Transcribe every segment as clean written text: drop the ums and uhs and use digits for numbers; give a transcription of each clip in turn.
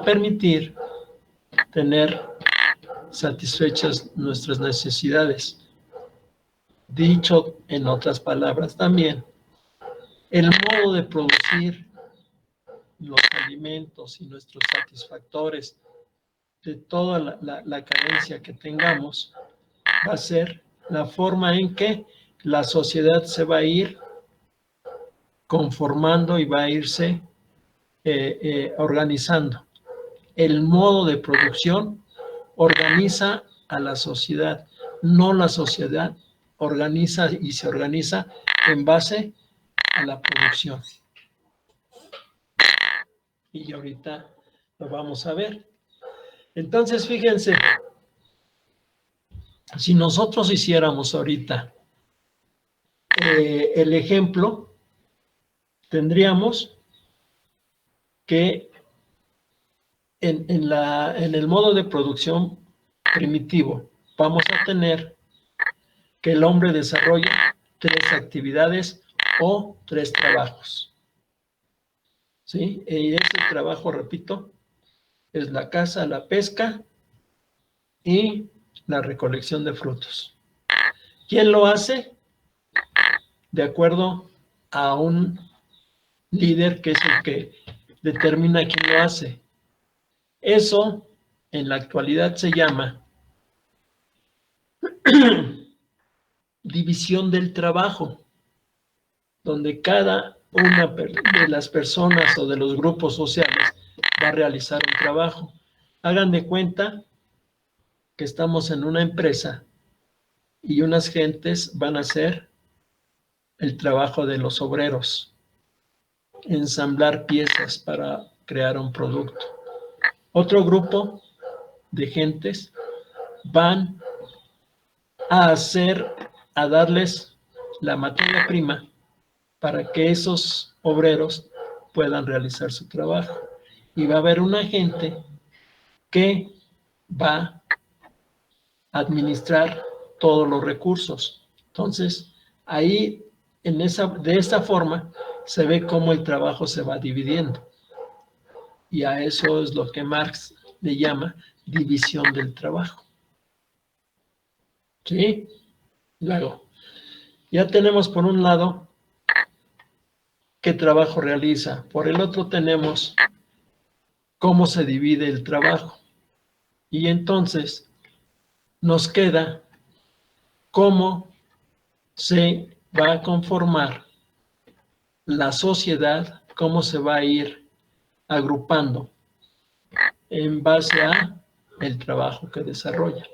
a permitir tener satisfechas nuestras necesidades. Dicho en otras palabras también, el modo de producir los alimentos y nuestros satisfactores de toda la carencia que tengamos va a ser la forma en que la sociedad se va a ir conformando y va a irse organizando. El modo de producción organiza a la sociedad, no la sociedad organiza y se organiza en base a la producción. Y ahorita lo vamos a ver. Entonces, fíjense, si nosotros hiciéramos ahorita el ejemplo, tendríamos que en el modo de producción primitivo vamos a tener que el hombre desarrolla 3 actividades o 3 trabajos. ¿Sí? Y ese trabajo, repito, es la caza, la pesca y la recolección de frutos. ¿Quién lo hace? De acuerdo a un líder que es el que determina quién lo hace. Eso en la actualidad se llama división del trabajo, donde cada una de las personas o de los grupos sociales va a realizar un trabajo. Hagan de cuenta que estamos en una empresa y unas gentes van a hacer el trabajo de los obreros, ensamblar piezas para crear un producto. Otro grupo de gentes van a darles la materia prima para que esos obreros puedan realizar su trabajo. Y va a haber una gente que va a administrar todos los recursos. Entonces, ahí, de esta forma, se ve cómo el trabajo se va dividiendo. Y a eso es lo que Marx le llama división del trabajo. ¿Sí? Luego, ya tenemos por un lado qué trabajo realiza. Por el otro tenemos cómo se divide el trabajo. Y entonces nos queda cómo se va a conformar la sociedad, cómo se va a ir agrupando en base a el trabajo que desarrolla.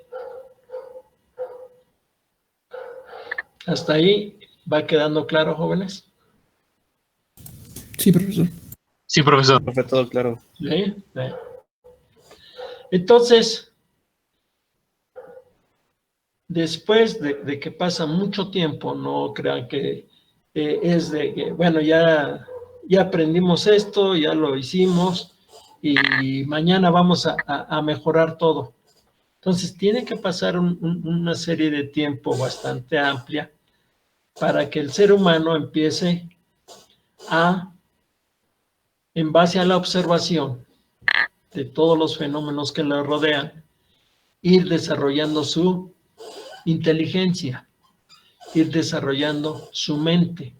¿Hasta ahí va quedando claro, jóvenes? Sí, profesor. Sí, profesor. Profe, todo claro. ¿Sí? Entonces, después de que pasa mucho tiempo, no crean que es de que, bueno, ya aprendimos esto, ya lo hicimos y mañana vamos a mejorar todo. Entonces, tiene que pasar una serie de tiempo bastante amplia para que el ser humano empiece en base a la observación de todos los fenómenos que lo rodean, ir desarrollando su inteligencia, ir desarrollando su mente,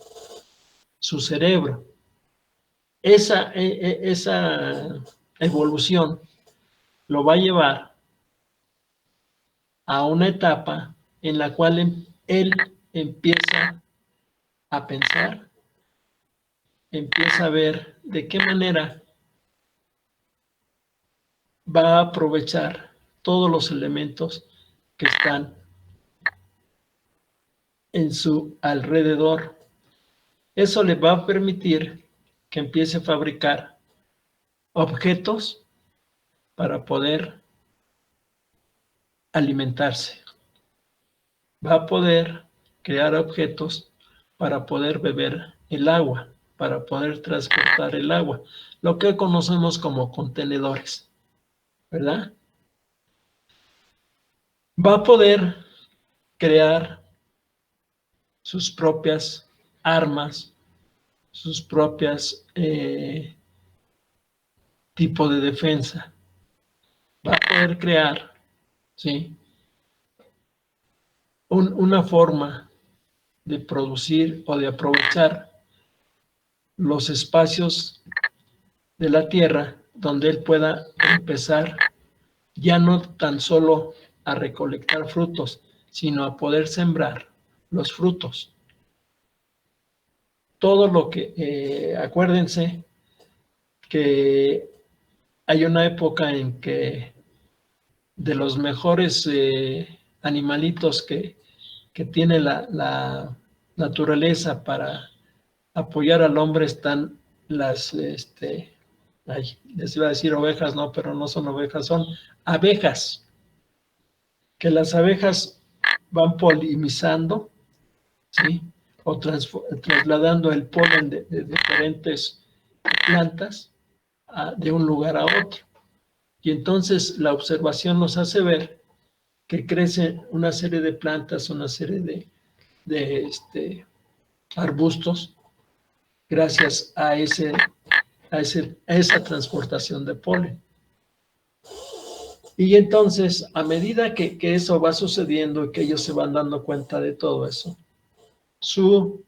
su cerebro. Esa evolución lo va a llevar a una etapa en la cual él empieza a pensar, empieza a ver de qué manera va a aprovechar todos los elementos que están en su alrededor. Eso le va a permitir que empiece a fabricar objetos para poder alimentarse. Va a poder crear objetos para poder beber el agua, para poder transportar el agua, lo que conocemos como contenedores, ¿verdad? Va a poder crear sus propias armas, sus propias tipo de defensa. Va a poder crear, ¿sí?, una forma de producir o de aprovechar los espacios de la tierra donde él pueda empezar ya no tan solo a recolectar frutos, sino a poder sembrar los frutos. Todo lo que, acuérdense que hay una época en que de los mejores animalitos que tiene la naturaleza para apoyar al hombre están las, les iba a decir ovejas, no, pero no son ovejas, son abejas, que las abejas van polinizando, ¿sí?, o trasladando el polen de diferentes plantas de un lugar a otro. Y entonces la observación nos hace ver que crecen una serie de plantas, una serie de arbustos, gracias a esa transportación de polen. Y entonces, a medida que eso va sucediendo y que ellos se van dando cuenta de todo eso, su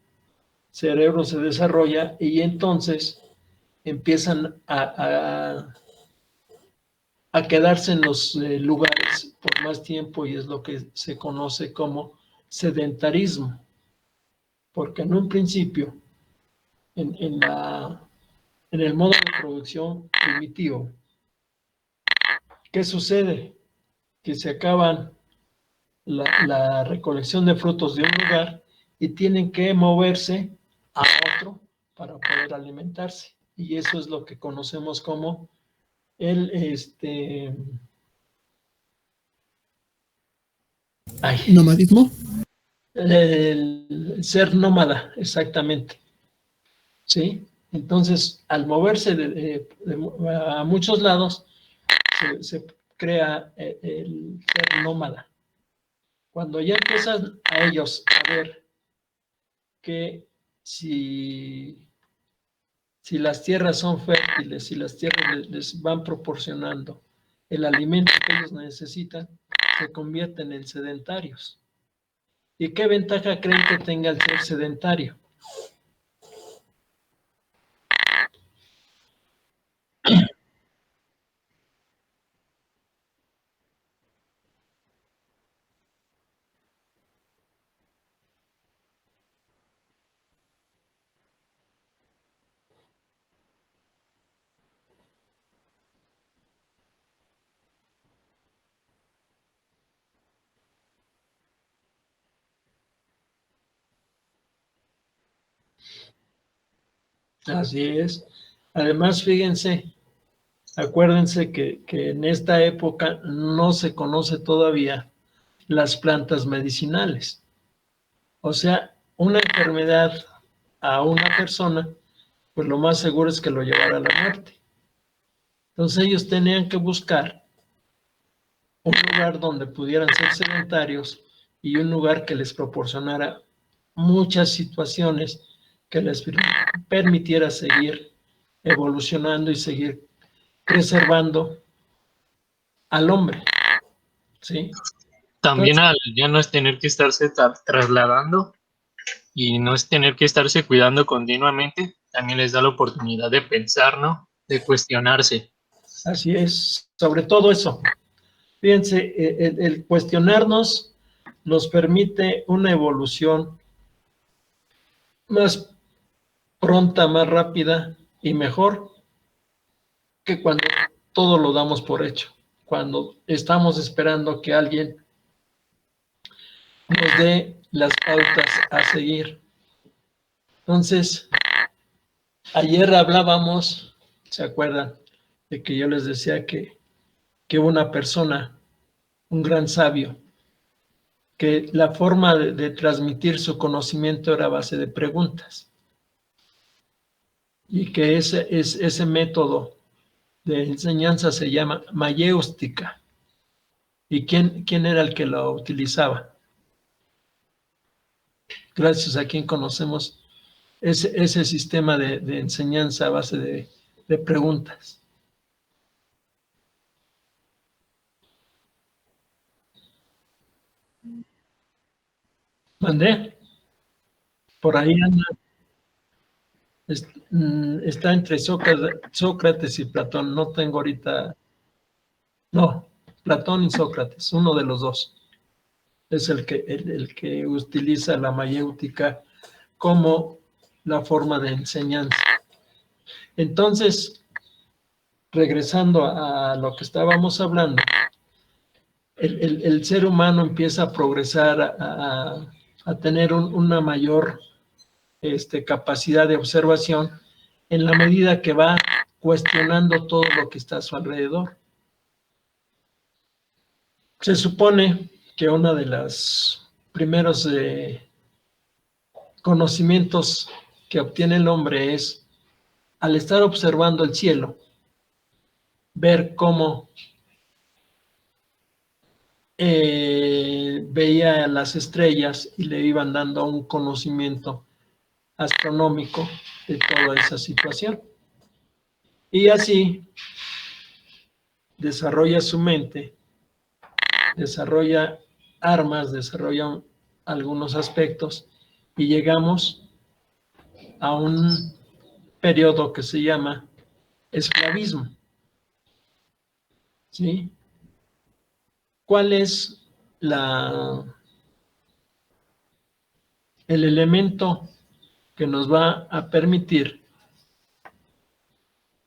cerebro se desarrolla y entonces empiezan a quedarse en los lugares por más tiempo, y es lo que se conoce como sedentarismo. Porque en un principio, en el modo de producción primitivo, ¿qué sucede? Que se acaban la recolección de frutos de un lugar y tienen que moverse a otro para poder alimentarse. Y eso es lo que conocemos como el ¿Nomadismo? El ser nómada, exactamente. ¿Sí? Entonces, al moverse a muchos lados, se crea el ser nómada. Cuando ya empiezan a ellos a ver que si las tierras son fértiles, si las tierras les van proporcionando el alimento que ellos necesitan, se convierten en sedentarios. ¿Y qué ventaja creen que tenga el ser sedentario? Así es. Además, fíjense, acuérdense que en esta época no se conoce todavía las plantas medicinales. O sea, una enfermedad a una persona, pues lo más seguro es que lo llevara a la muerte. Entonces ellos tenían que buscar un lugar donde pudieran ser sedentarios y un lugar que les proporcionara muchas situaciones que les permitiera seguir evolucionando y seguir preservando al hombre, ¿sí? También Entonces, ya no es tener que estarse trasladando y no es tener que estarse cuidando continuamente, también les da la oportunidad de pensar, ¿no? De cuestionarse. así es, sobre todo eso. Fíjense, el cuestionarnos nos permite una evolución más pronta, más rápida y mejor que cuando todo lo damos por hecho, cuando estamos esperando que alguien nos dé las pautas a seguir. Entonces, ayer hablábamos, ¿se acuerdan? De que yo les decía que una persona, un gran sabio, que la forma de transmitir su conocimiento era a base de preguntas. Y que ese método de enseñanza se llama mayéustica. ¿Y quién era el que lo utilizaba? Gracias a quien conocemos ese sistema de enseñanza a base de preguntas. ¿Mandé? Por ahí anda. Está entre Sócrates y Platón. No tengo ahorita. No, Platón y Sócrates, uno de los dos. Es el que utiliza la mayéutica como la forma de enseñanza. Entonces, regresando a lo que estábamos hablando, el ser humano empieza a progresar, a tener una mayor capacidad de observación en la medida que va cuestionando todo lo que está a su alrededor. Se supone que uno de los primeros conocimientos que obtiene el hombre es, al estar observando el cielo, ver cómo veía las estrellas y le iban dando un conocimiento astronómico de toda esa situación. Y así desarrolla su mente, desarrolla armas, desarrolla algunos aspectos y llegamos a un periodo que se llama esclavismo. ¿Sí? ¿Cuál es el elemento que nos va a permitir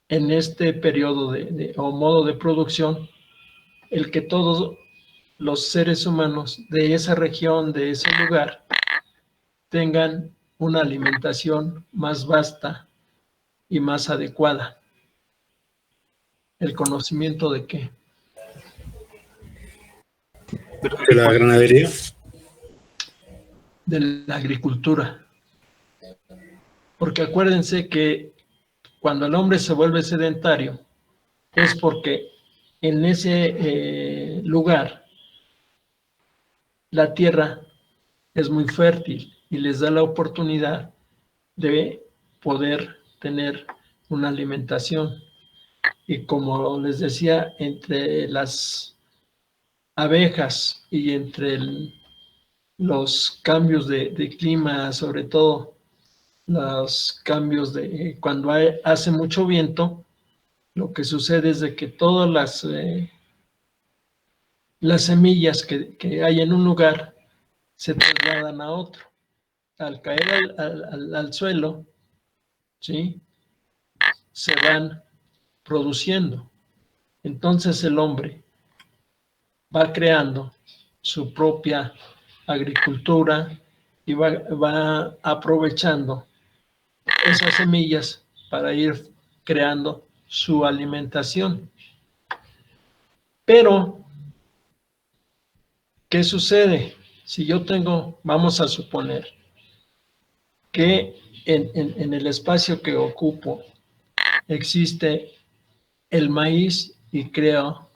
en este periodo o modo de producción el que todos los seres humanos de esa región, de ese lugar, tengan una alimentación más vasta y más adecuada? ¿El conocimiento de qué? De la ganadería. De la agricultura. Porque acuérdense que cuando el hombre se vuelve sedentario es porque en ese lugar la tierra es muy fértil y les da la oportunidad de poder tener una alimentación. Y como les decía, entre las abejas y entre los cambios de clima, sobre todo los cambios de cuando hace mucho viento, lo que sucede es de que todas las semillas que hay en un lugar se trasladan a otro. Al caer al suelo, ¿sí? Se van produciendo. Entonces el hombre va creando su propia agricultura y va aprovechando esas semillas para ir creando su alimentación. Pero, ¿qué sucede? Si yo tengo, vamos a suponer, que en el espacio que ocupo existe el maíz y creo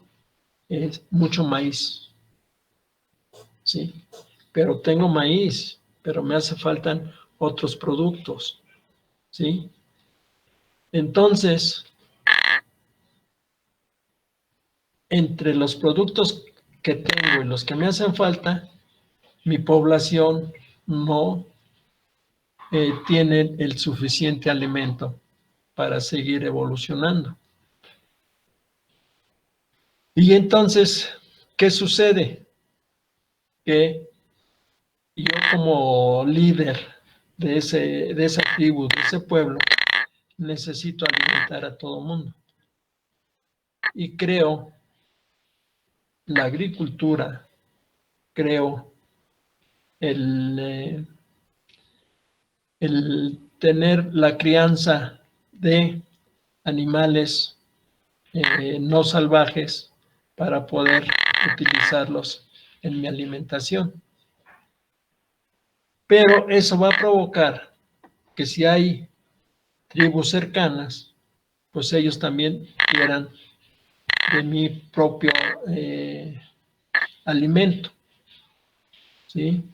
mucho maíz, ¿sí? Pero tengo maíz, pero me hace faltan otros productos, ¿sí? Entonces, entre los productos que tengo y los que me hacen falta, mi población no tiene el suficiente alimento para seguir evolucionando. Y entonces, ¿qué sucede? Que yo como líder de esa tribu, de ese pueblo, necesito alimentar a todo mundo. Y creo la agricultura, creo el tener la crianza de animales no salvajes para poder utilizarlos en mi alimentación. Pero eso va a provocar que si hay tribus cercanas, pues ellos también quieran de mi propio alimento, ¿sí?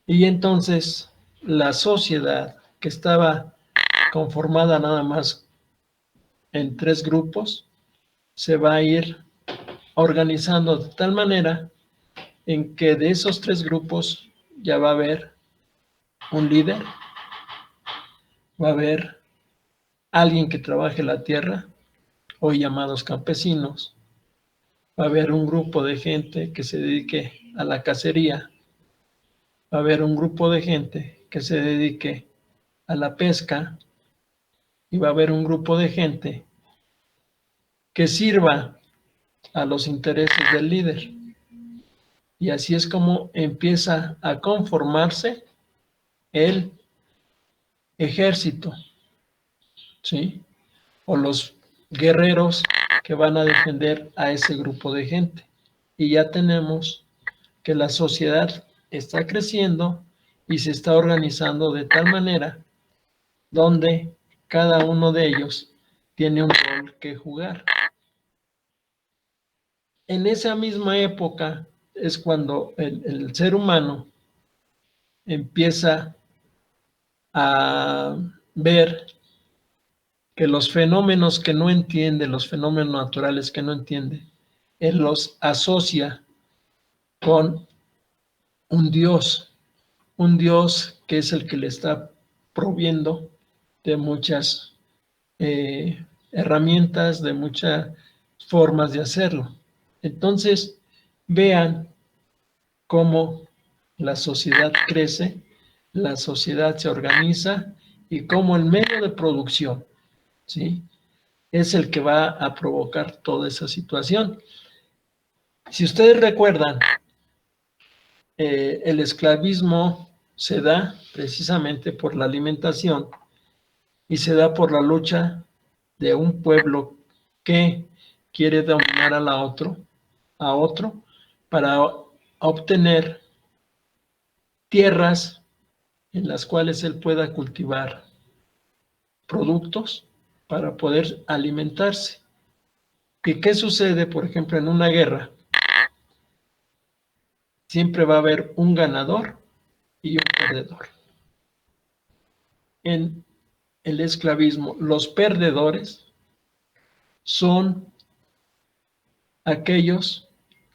Y entonces la sociedad que estaba conformada nada más en 3 grupos, se va a ir organizando de tal manera en que de esos 3 grupos ya va a haber un líder, va a haber alguien que trabaje la tierra, hoy llamados campesinos, va a haber un grupo de gente que se dedique a la cacería, va a haber un grupo de gente que se dedique a la pesca y va a haber un grupo de gente que sirva a los intereses del líder. Y así es como empieza a conformarse el ejército, ¿sí? O los guerreros que van a defender a ese grupo de gente. Y ya tenemos que la sociedad está creciendo y se está organizando de tal manera donde cada uno de ellos tiene un rol que jugar. En esa misma época es cuando el ser humano empieza a ver que los fenómenos que no entiende, los fenómenos naturales que no entiende, él los asocia con un Dios que es el que le está proviendo de muchas herramientas, de muchas formas de hacerlo. Entonces, vean cómo la sociedad crece, la sociedad se organiza y cómo el medio de producción, ¿sí?, es el que va a provocar toda esa situación. Si ustedes recuerdan, el esclavismo se da precisamente por la alimentación y se da por la lucha de un pueblo que quiere dominar a otro para obtener tierras en las cuales él pueda cultivar productos para poder alimentarse. ¿Y qué sucede, por ejemplo, en una guerra? Siempre va a haber un ganador y un perdedor. En el esclavismo, los perdedores son aquellos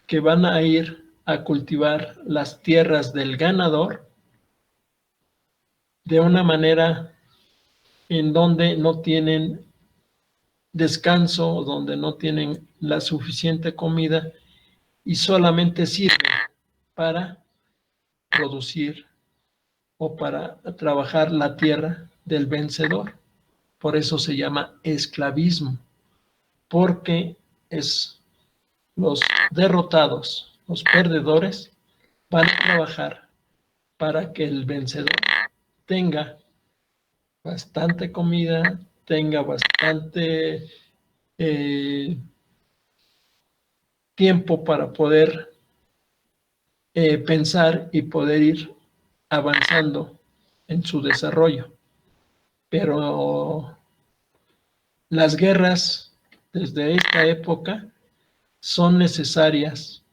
que van a ir a cultivar las tierras del ganador de una manera en donde no tienen descanso, donde no tienen la suficiente comida y solamente sirve para producir o para trabajar la tierra del vencedor. Por eso se llama esclavismo, porque es los derrotados, los perdedores, van a trabajar para que el vencedor tenga bastante comida, tenga bastante tiempo para poder pensar y poder ir avanzando en su desarrollo. Pero las guerras desde esta época son necesarias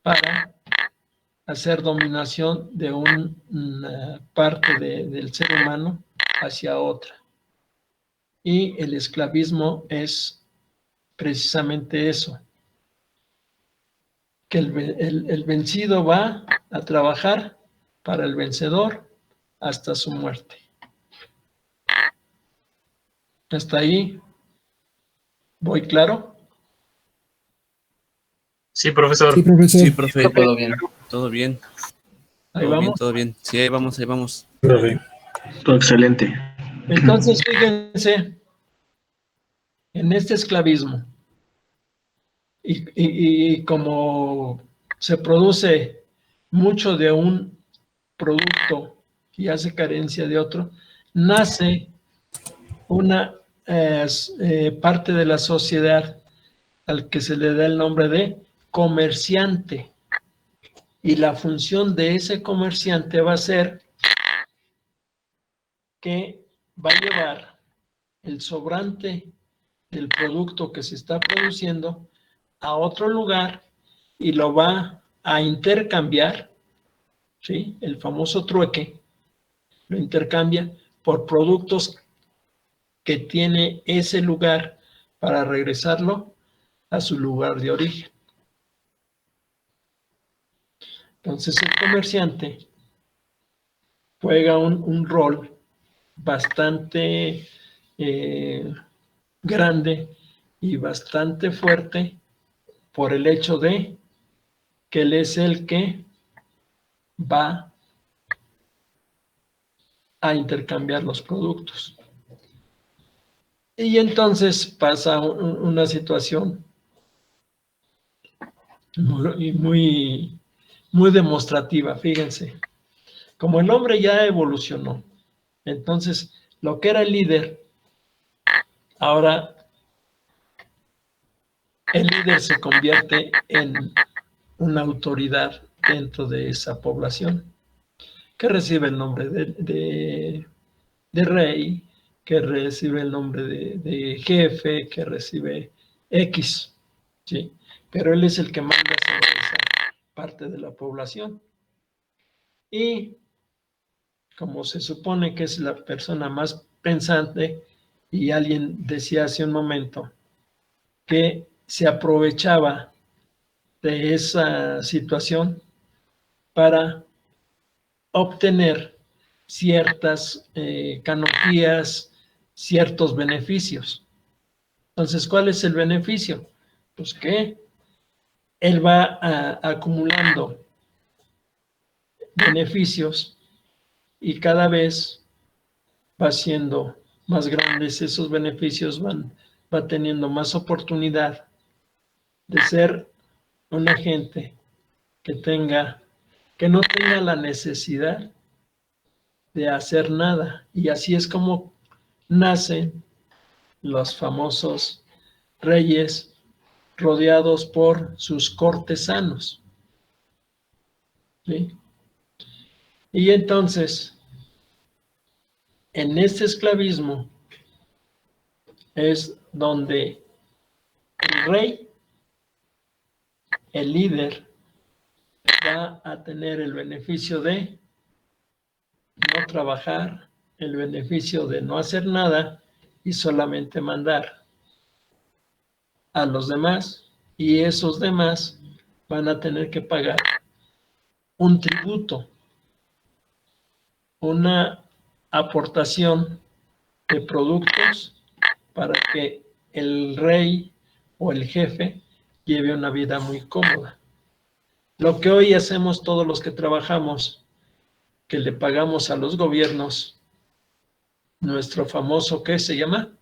para hacer dominación de una parte del ser humano hacia otra. Y el esclavismo es precisamente eso, que el vencido va a trabajar para el vencedor hasta su muerte. ¿Hasta ahí voy claro? Sí, profesor. Sí, profesor. Sí, profe, todo bien, todo bien, Ahí todo bien, vamos. todo bien. Sí, ahí vamos, ahí vamos. Profe. Todo excelente. Entonces, fíjense, en este esclavismo, y como se produce mucho de un producto y hace carencia de otro, nace una parte de la sociedad al que se le da el nombre de comerciante. Y la función de ese comerciante va a ser que va a llevar el sobrante del producto que se está produciendo a otro lugar y lo va a intercambiar, ¿sí?, el famoso trueque, lo intercambia por productos que tiene ese lugar para regresarlo a su lugar de origen. Entonces el comerciante juega un rol bastante grande y bastante fuerte por el hecho de que él es el que va a intercambiar los productos. Y entonces pasa una situación muy demostrativa, fíjense. Como el hombre ya evolucionó, entonces lo que era el líder, ahora el líder se convierte en una autoridad dentro de esa población, que recibe el nombre de rey, que recibe el nombre de jefe, que recibe X, ¿sí? Pero él es el que manda sobre esa parte de la población. Y como se supone que es la persona más pensante, y alguien decía hace un momento que se aprovechaba de esa situación para obtener ciertas canonjías, ciertos beneficios. Entonces, ¿cuál es el beneficio? Pues que él va acumulando beneficios y cada vez va siendo más grandes esos beneficios, va teniendo más oportunidad de ser un agente que no tenga la necesidad de hacer nada. Y así es como nacen los famosos reyes rodeados por sus cortesanos, ¿sí? Y entonces, en este esclavismo es donde el rey, el líder, va a tener el beneficio de no trabajar, el beneficio de no hacer nada y solamente mandar a los demás, y esos demás van a tener que pagar un tributo, una aportación de productos para que el rey o el jefe lleve una vida muy cómoda. Lo que hoy hacemos todos los que trabajamos, que le pagamos a los gobiernos nuestro famoso, ¿qué se llama?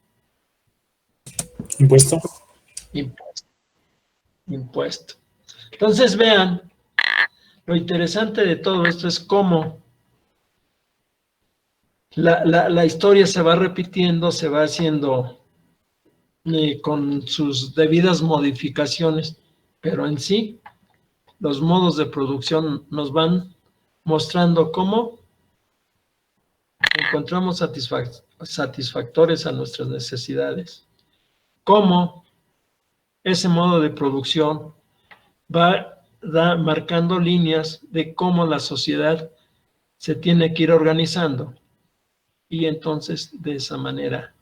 Impuesto. Impuesto. Impuesto. Entonces vean, lo interesante de todo esto es cómo la historia se va repitiendo, se va haciendo con sus debidas modificaciones, pero en sí los modos de producción nos van mostrando cómo encontramos satisfactores a nuestras necesidades, cómo ese modo de producción va marcando líneas de cómo la sociedad se tiene que ir organizando, y entonces de esa manera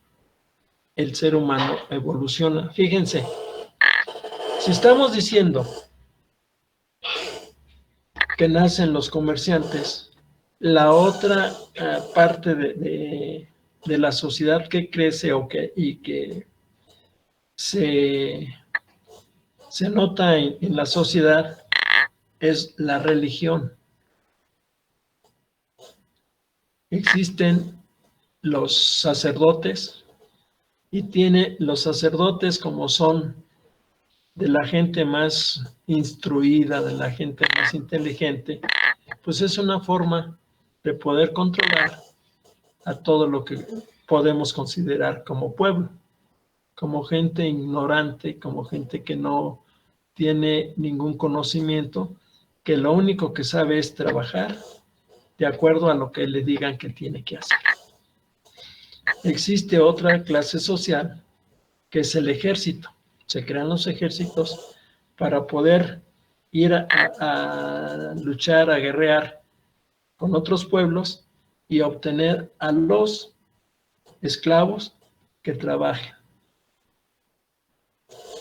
el ser humano evoluciona. Fíjense, si estamos diciendo que nacen los comerciantes, la otra parte de la sociedad que crece y que se nota en la sociedad es la religión. Existen los sacerdotes, y tiene los sacerdotes, como son de la gente más instruida, de la gente más inteligente, pues es una forma de poder controlar a todo lo que podemos considerar como pueblo, como gente ignorante, como gente que no tiene ningún conocimiento, que lo único que sabe es trabajar de acuerdo a lo que le digan que tiene que hacer. Existe otra clase social que es el ejército. Se crean los ejércitos para poder ir a luchar, a guerrear con otros pueblos y obtener a los esclavos que trabajen.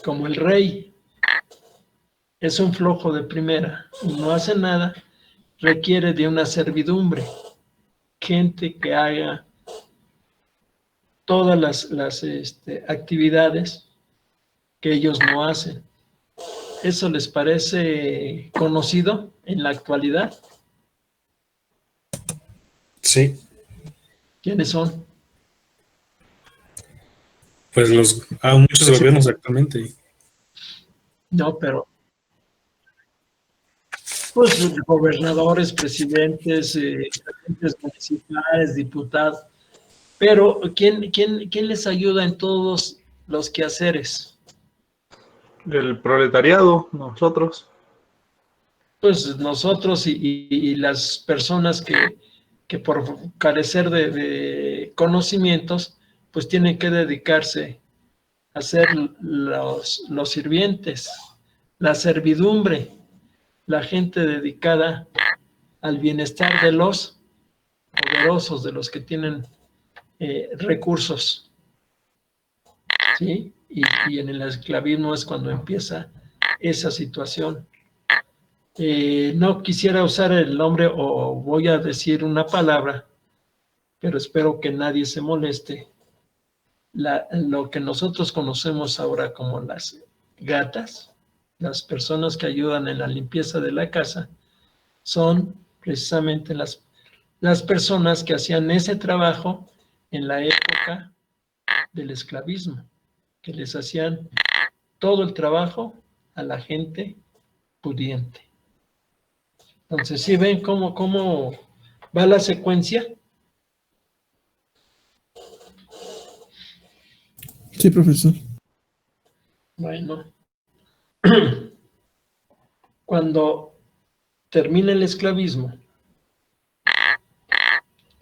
Como el rey es un flojo de primera y no hace nada, requiere de una servidumbre, gente que haga todas las actividades que ellos no hacen. ¿Eso les parece conocido en la actualidad? Sí, ¿Quiénes son? pues muchos gobiernos actualmente. No, pero pues gobernadores, presidentes, presidentes municipales, diputados. Pero ¿quién les ayuda en todos los quehaceres? El proletariado, nosotros. Pues nosotros y las personas que por carecer de conocimientos, pues tienen que dedicarse a ser los sirvientes, la servidumbre, la gente dedicada al bienestar de los poderosos, de los que tienen recursos. ¿Sí? Y en el esclavismo es cuando empieza esa situación. No quisiera usar el nombre o voy a decir una palabra, pero espero que nadie se moleste. Lo que nosotros conocemos ahora como las gatas, las personas que ayudan en la limpieza de la casa, son precisamente las personas que hacían ese trabajo en la época del esclavismo, que les hacían todo el trabajo a la gente pudiente. Entonces, ¿sí ven cómo va la secuencia? Sí, profesor. Bueno, cuando termina el esclavismo,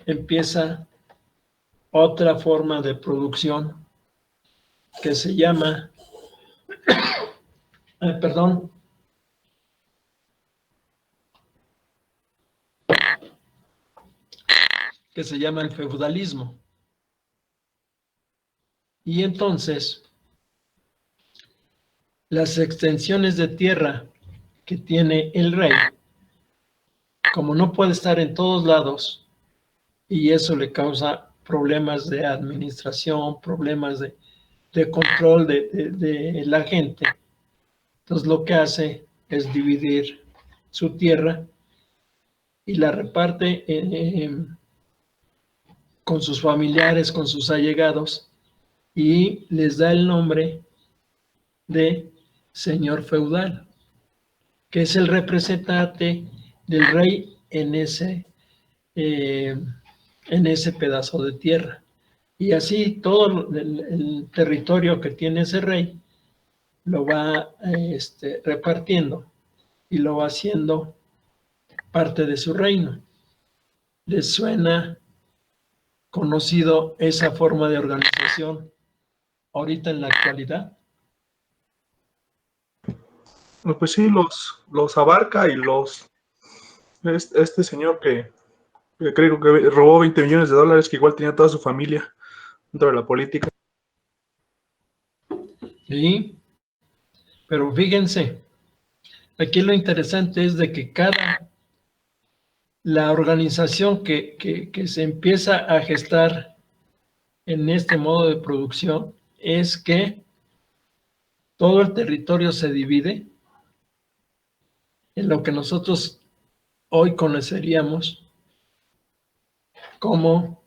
empieza otra forma de producción que se llama, perdón, que se llama el feudalismo. Y entonces, las extensiones de tierra que tiene el rey, como no puede estar en todos lados, y eso le causa problemas de administración, problemas de control de la gente, entonces lo que hace es dividir su tierra y la reparte con sus familiares, con sus allegados, y les da el nombre de señor feudal, que es el representante del rey en ese pedazo de tierra. Y así todo el territorio que tiene ese rey lo va repartiendo y lo va haciendo parte de su reino. ¿Les suena conocido esa forma de organización ahorita en la actualidad? Pues sí, los abarca y este señor que creo que robó 20 millones de dólares, que igual tenía toda su familia dentro de la política. Sí, pero fíjense, aquí lo interesante es de que la organización que se empieza a gestar en este modo de producción es que todo el territorio se divide en lo que nosotros hoy conoceríamos como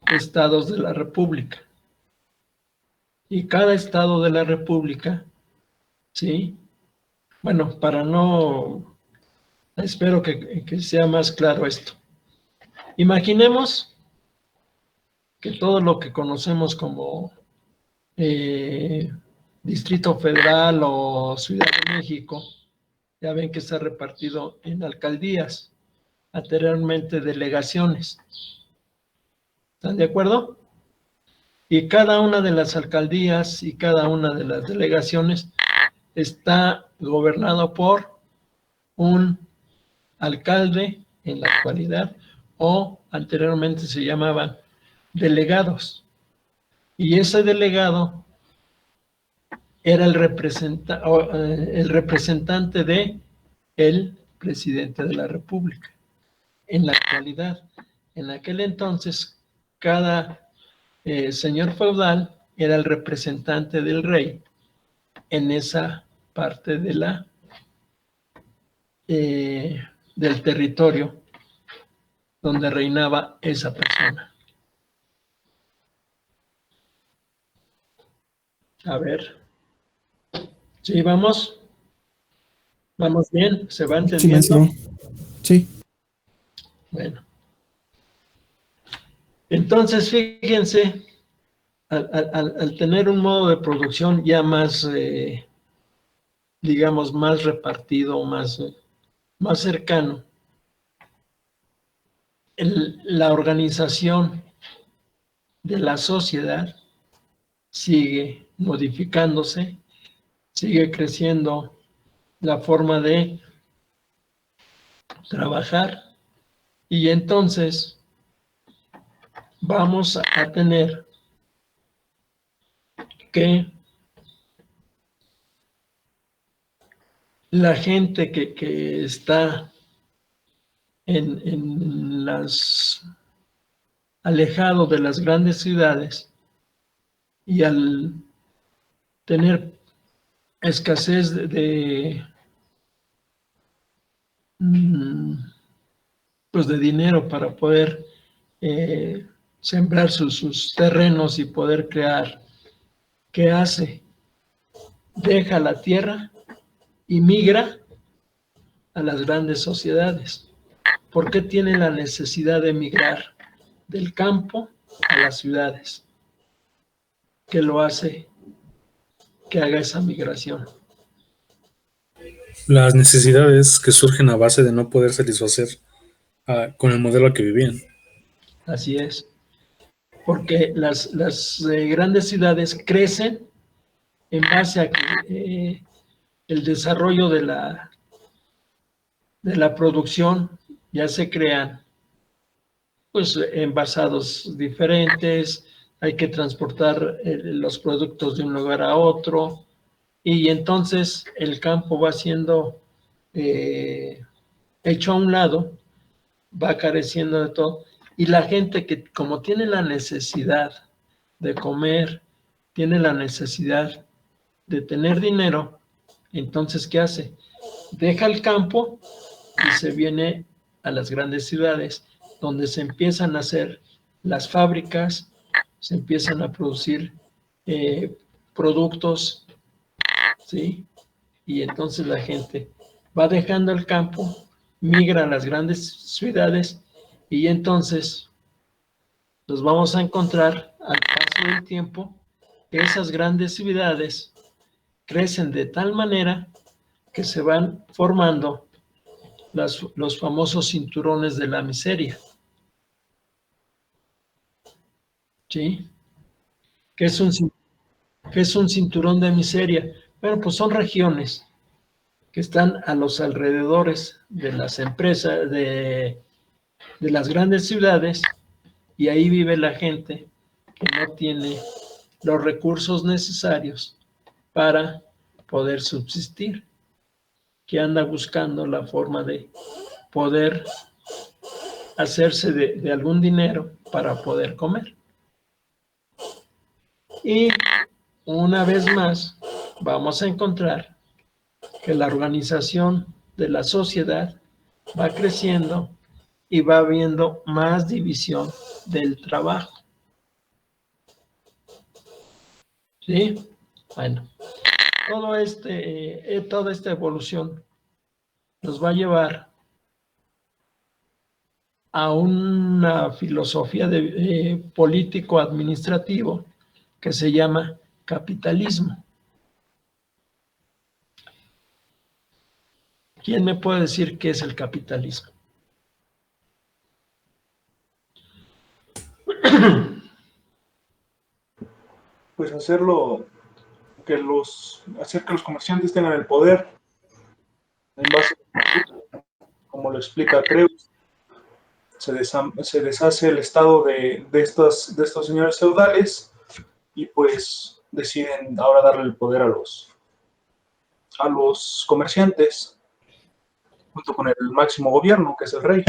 estados de la República. Y cada estado de la República, ¿sí? Bueno, espero que sea más claro esto. Imaginemos que todo lo que conocemos como Distrito Federal o Ciudad de México, ya ven que está repartido en alcaldías, anteriormente delegaciones. ¿Están de acuerdo? Y cada una de las alcaldías y cada una de las delegaciones está gobernado por un alcalde en la actualidad, o anteriormente se llamaban delegados. Y ese delegado era el representante de el presidente de la República. En la actualidad, en aquel entonces, cada señor feudal era el representante del rey en esa parte de del territorio donde reinaba esa persona. A ver. Sí, vamos. Vamos bien, ¿se va Sí, entendiendo? maestro. Sí. Bueno. Entonces, fíjense, al tener un modo de producción ya más, digamos, más repartido, más cercano, la organización de la sociedad sigue modificándose, sigue creciendo la forma de trabajar y entonces vamos a tener que la gente que está en alejado de las grandes ciudades y al tener escasez pues de dinero para poder sembrar sus terrenos y poder crear, ¿qué hace? Deja la tierra y migra a las grandes sociedades. ¿Por qué tiene la necesidad de migrar del campo a las ciudades? ¿Qué lo hace que haga esa migración? Las necesidades que surgen a base de no poder satisfacer con el modelo al que vivían. Así es. Porque las grandes ciudades crecen en base a que el desarrollo de la producción ya se crean pues envasados diferentes, hay que transportar los productos de un lugar a otro y entonces el campo va siendo hecho a un lado, va careciendo de todo y la gente que como tiene la necesidad de comer, tiene la necesidad de tener dinero, entonces ¿qué hace? Deja el campo y se viene a las grandes ciudades, donde se empiezan a hacer las fábricas, se empiezan a producir productos, ¿sí? Y entonces la gente va dejando el campo, migra a las grandes ciudades y entonces nos vamos a encontrar al paso del tiempo que esas grandes ciudades crecen de tal manera que se van formando los famosos cinturones de la miseria. ¿Sí? ¿Qué es un cinturón de miseria? Bueno, pues son regiones que están a los alrededores de las empresas, de las grandes ciudades, y ahí vive la gente que no tiene los recursos necesarios para poder subsistir, que anda buscando la forma de poder hacerse de algún dinero para poder comer. Y una vez más vamos a encontrar que la organización de la sociedad va creciendo y va habiendo más división del trabajo. ¿Sí? Bueno, toda esta evolución nos va a llevar a una filosofía de político-administrativo que se llama capitalismo. ¿Quién me puede decir qué es el capitalismo? Pues hacer que los comerciantes tengan el poder en base a, como lo explica Creus, se deshace el estado de estos señores feudales y pues deciden ahora darle el poder a los comerciantes, junto con el máximo gobierno, que es el rey.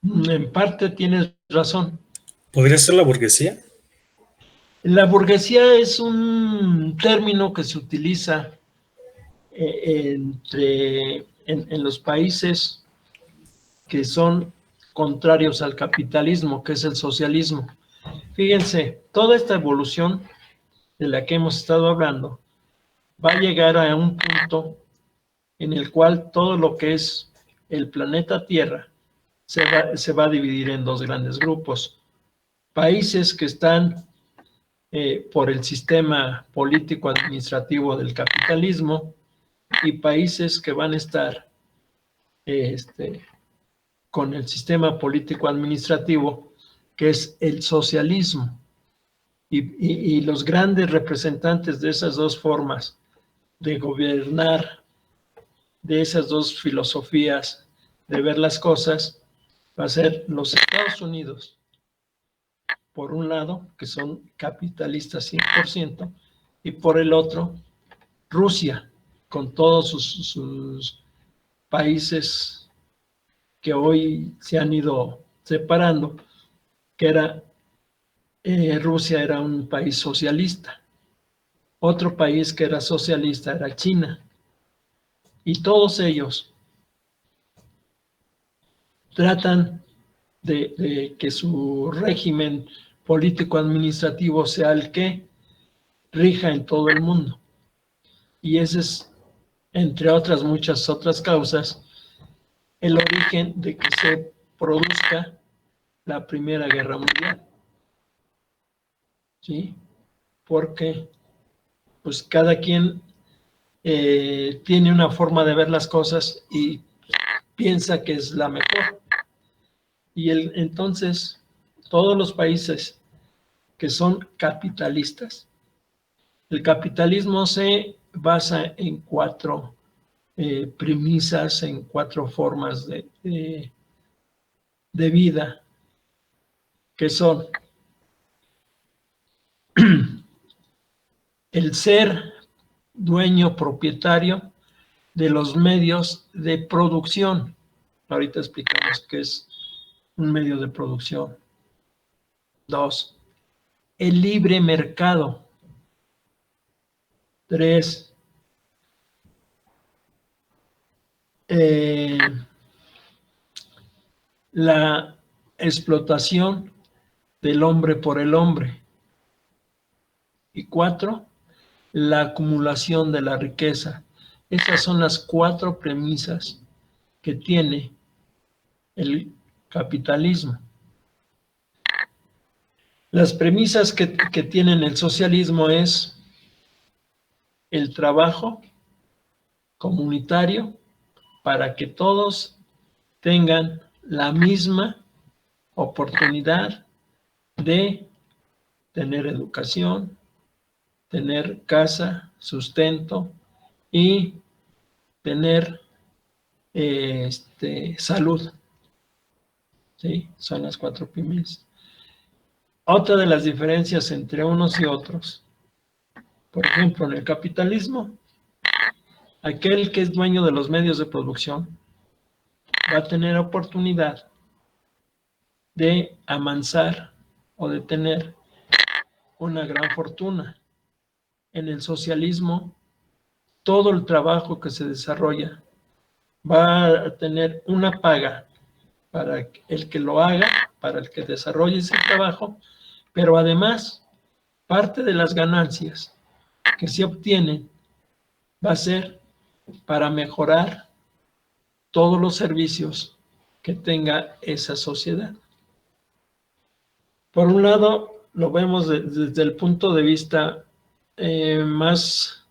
En parte tienes razón. ¿Podría ser la burguesía? La burguesía es un término que se utiliza en los países que son contrarios al capitalismo, que es el socialismo. Fíjense, toda esta evolución de la que hemos estado hablando va a llegar a un punto en el cual todo lo que es el planeta Tierra se va a dividir en dos grandes grupos. Países que están por el sistema político-administrativo del capitalismo y países que van a estar con el sistema político-administrativo que es el socialismo. Y los grandes representantes de esas dos formas de gobernar, de esas dos filosofías de ver las cosas, va a ser los Estados Unidos, por un lado, que son capitalistas 100%, y por el otro, Rusia, con todos sus países que hoy se han ido separando, que era Rusia era un país socialista. Otro país que era socialista era China. Y todos ellos tratan de que su régimen político-administrativo sea el que rija en todo el mundo. Y ese es, entre otras muchas otras causas, el origen de que se produzca la Primera Guerra Mundial. ¿Sí? Porque pues cada quien tiene una forma de ver las cosas y piensa que es la mejor. Y entonces todos los países que son capitalistas, el capitalismo se basa en cuatro premisas, en cuatro formas de vida, que son el ser dueño propietario de los medios de producción. Ahorita explicamos qué es un medio de producción. 2, el libre mercado. 3, la explotación del hombre por el hombre. Y 4, la acumulación de la riqueza. Esas son las 4 premisas que tiene el capitalismo. Las premisas que tienen el socialismo es el trabajo comunitario para que todos tengan la misma oportunidad de tener educación, tener casa, sustento y tener salud. ¿Sí? Son las 4 premisas. Otra de las diferencias entre unos y otros, por ejemplo, en el capitalismo, aquel que es dueño de los medios de producción va a tener oportunidad de amansar o de tener una gran fortuna. En el socialismo, todo el trabajo que se desarrolla va a tener una paga para el que lo haga, para el que desarrolle ese trabajo, pero además, parte de las ganancias que se obtienen va a ser para mejorar todos los servicios que tenga esa sociedad. Por un lado, lo vemos desde el punto de vista más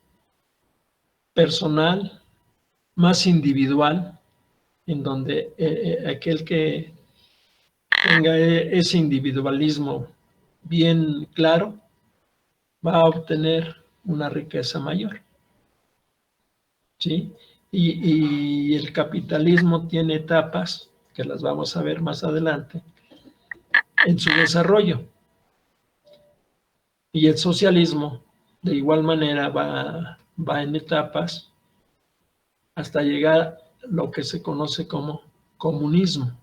personal, más individual, en donde aquel que tenga ese individualismo bien claro va a obtener una riqueza mayor. ¿Sí? Y el capitalismo tiene etapas, que las vamos a ver más adelante, en su desarrollo. Y el socialismo, de igual manera, va en etapas hasta llegar a lo que se conoce como comunismo.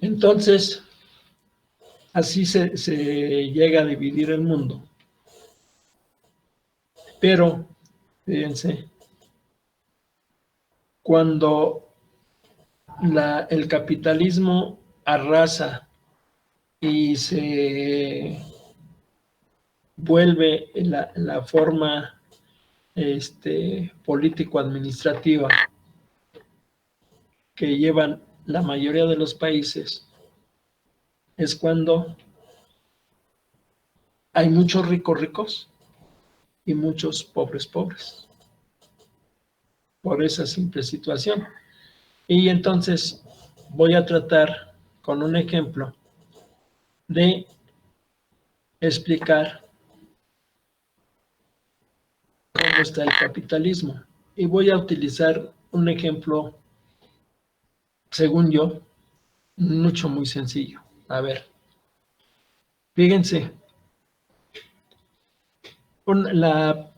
Entonces, así se llega a dividir el mundo. Pero, fíjense, cuando el capitalismo arrasa y se vuelve la forma político-administrativa que llevan la mayoría de los países, es cuando hay muchos ricos y muchos pobres, por esa simple situación. Y entonces voy a tratar con un ejemplo de explicar cómo está el capitalismo. Y voy a utilizar un ejemplo, según yo, muy sencillo. A ver, fíjense, la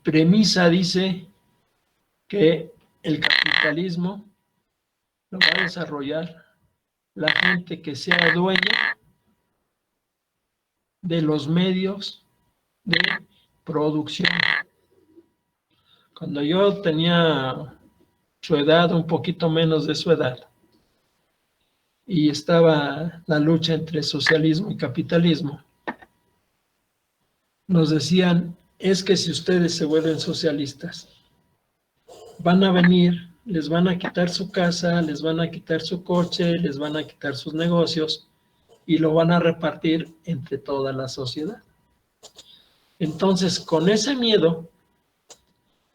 premisa dice que el capitalismo lo va a desarrollar la gente que sea dueña de los medios de producción. Cuando yo tenía su edad, un poquito menos de su edad, y estaba la lucha entre socialismo y capitalismo, nos decían, es que si ustedes se vuelven socialistas, van a venir, les van a quitar su casa, les van a quitar su coche, les van a quitar sus negocios y lo van a repartir entre toda la sociedad. Entonces, con ese miedo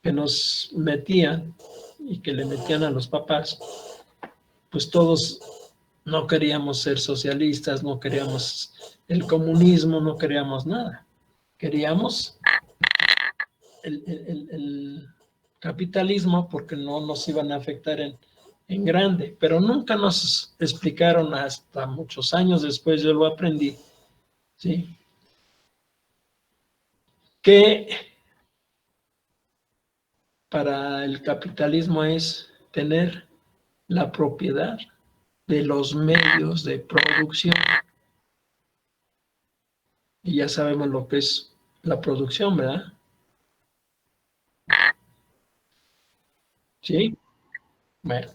que nos metían y que le metían a los papás, pues todos no queríamos ser socialistas, no queríamos el comunismo, no queríamos nada. Queríamos el capitalismo porque no nos iban a afectar en grande, pero nunca nos explicaron hasta muchos años después, yo lo aprendí, ¿sí? Que para el capitalismo es tener la propiedad de los medios de producción. Y ya sabemos lo que es la producción, ¿verdad? ¿Sí? Bueno.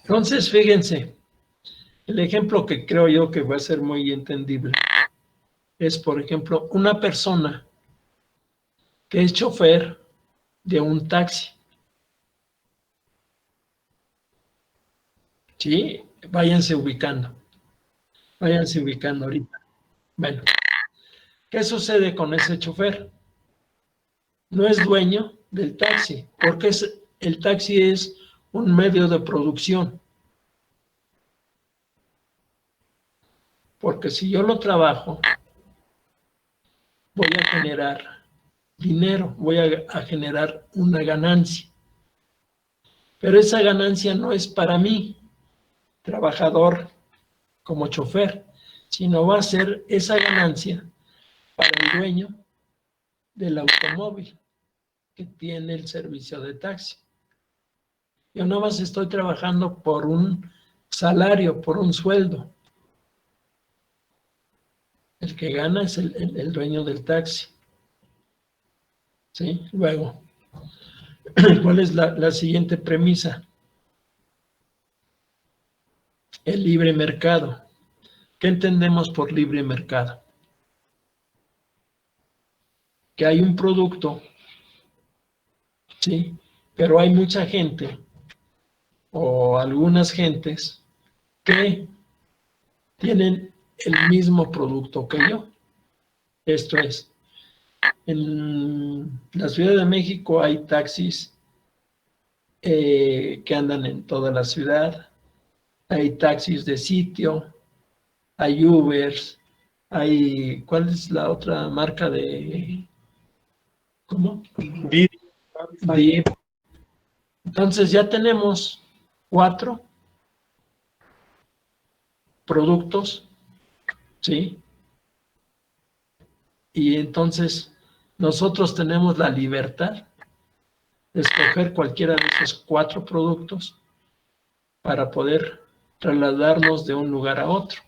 Entonces, fíjense, el ejemplo que creo yo que va a ser muy entendible es, por ejemplo, una persona que es chofer de un taxi. ¿Sí? Váyanse ubicando ahorita. Bueno, ¿qué sucede con ese chofer? No es dueño del taxi, porque el taxi es un medio de producción. Porque si yo lo trabajo, voy a generar dinero, voy a generar una ganancia. Pero esa ganancia no es para mí, trabajador como chofer, sino va a ser esa ganancia para el dueño del automóvil que tiene el servicio de taxi. Yo nada más estoy trabajando por un salario, por un sueldo. El que gana es el dueño del taxi. ¿Sí? Luego, ¿cuál es la siguiente premisa? El libre mercado. ¿Qué entendemos por libre mercado? Que hay un producto, ¿sí? Pero hay mucha gente o algunas gentes que tienen el mismo producto que yo. Esto es, en la Ciudad de México hay taxis que andan en toda la ciudad, hay taxis de sitio, hay Ubers, hay, ¿cuál es la otra marca de, cómo? Didi. Entonces ya tenemos 4 productos ¿sí? Y entonces nosotros tenemos la libertad de escoger cualquiera de esos 4 productos para poder trasladarnos de un lugar a otro.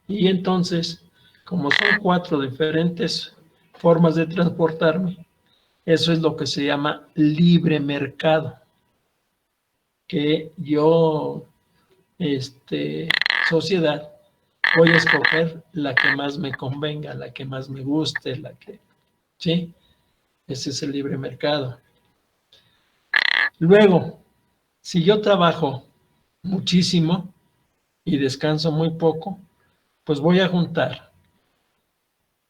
Y entonces, como son 4 diferentes formas de transportarme, eso es lo que se llama libre mercado, que yo, sociedad, voy a escoger la que más me convenga, la que más me guste, ¿sí? Ese es el libre mercado. Luego, si yo trabajo muchísimo y descanso muy poco, pues voy a juntar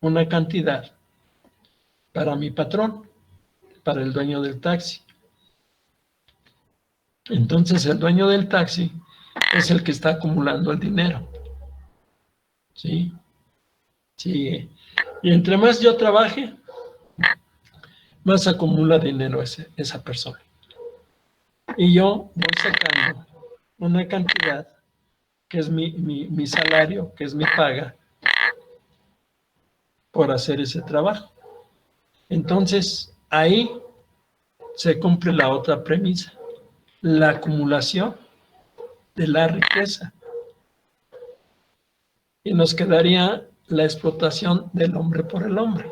una cantidad para mi patrón, para el dueño del taxi. Entonces, el dueño del taxi es el que está acumulando el dinero. ¿Sí? Sí. Y entre más yo trabaje, más acumula dinero esa persona. Y yo voy sacando una cantidad que es mi salario, que es mi paga, por hacer ese trabajo. Entonces, ahí se cumple la otra premisa, la acumulación de la riqueza. Y nos quedaría la explotación del hombre por el hombre.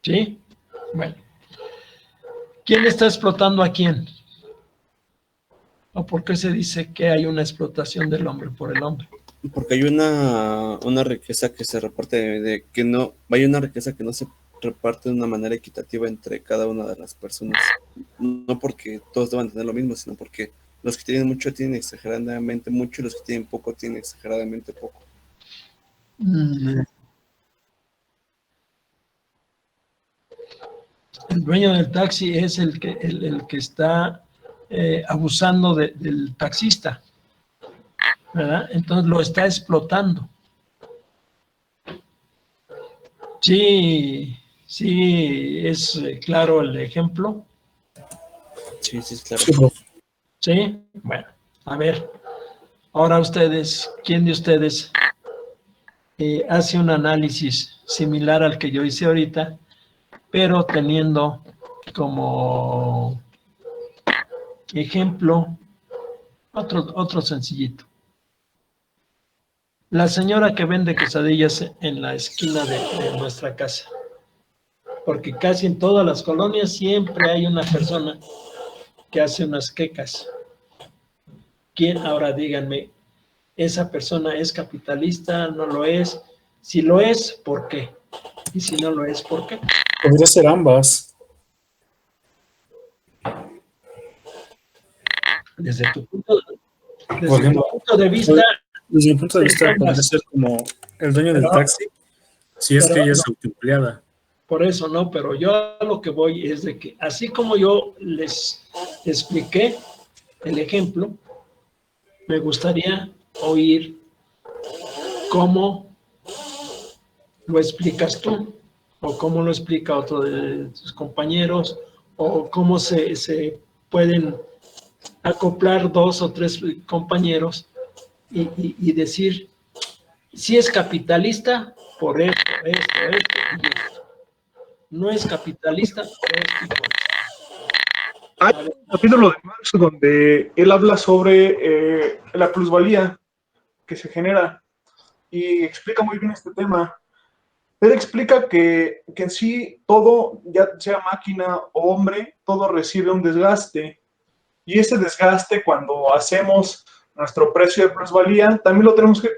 ¿Sí? Bueno. ¿Quién está explotando a quién? ¿O por qué se dice que hay una explotación del hombre por el hombre? Porque hay una riqueza que se reparte, que no, hay una riqueza que no se reparte de una manera equitativa entre cada una de las personas. No porque todos deban tener lo mismo, sino porque los que tienen mucho tienen exageradamente mucho y los que tienen poco tienen exageradamente poco. El dueño del taxi es el que está abusando del taxista, ¿verdad? Entonces lo está explotando. Sí, sí, es claro el ejemplo. Sí, sí, claro. Sí, profe. Sí, bueno, a ver, ahora ustedes, ¿quién de ustedes hace un análisis similar al que yo hice ahorita, pero teniendo como ejemplo otro sencillito? La señora que vende quesadillas en la esquina de nuestra casa, porque casi en todas las colonias siempre hay una persona que hace unas quecas. ¿Quién? Ahora díganme, ¿esa persona es capitalista? ¿No lo es? Si lo es, ¿por qué? Y si no lo es, ¿por qué? Podría ser ambas. Desde tu Por ejemplo, punto de vista, desde mi punto de vista, podría ambas. ser como el dueño del Pero- taxi, si es pero que ella es no. autoempleada. Por eso no, pero yo a lo que voy es de que así como yo les expliqué el ejemplo, me gustaría oír cómo lo explicas tú, o cómo lo explica otro de tus compañeros, o cómo se pueden acoplar 2 o 3 compañeros y decir, si es capitalista, por esto y esto. No es capitalista, por esto y por esto. Hay A ver, un capítulo de Marx donde él habla sobre la plusvalía que se genera y explica muy bien este tema. Él explica que en sí todo, ya sea máquina o hombre, todo recibe un desgaste. Y ese desgaste, cuando hacemos nuestro precio de plusvalía, también lo tenemos que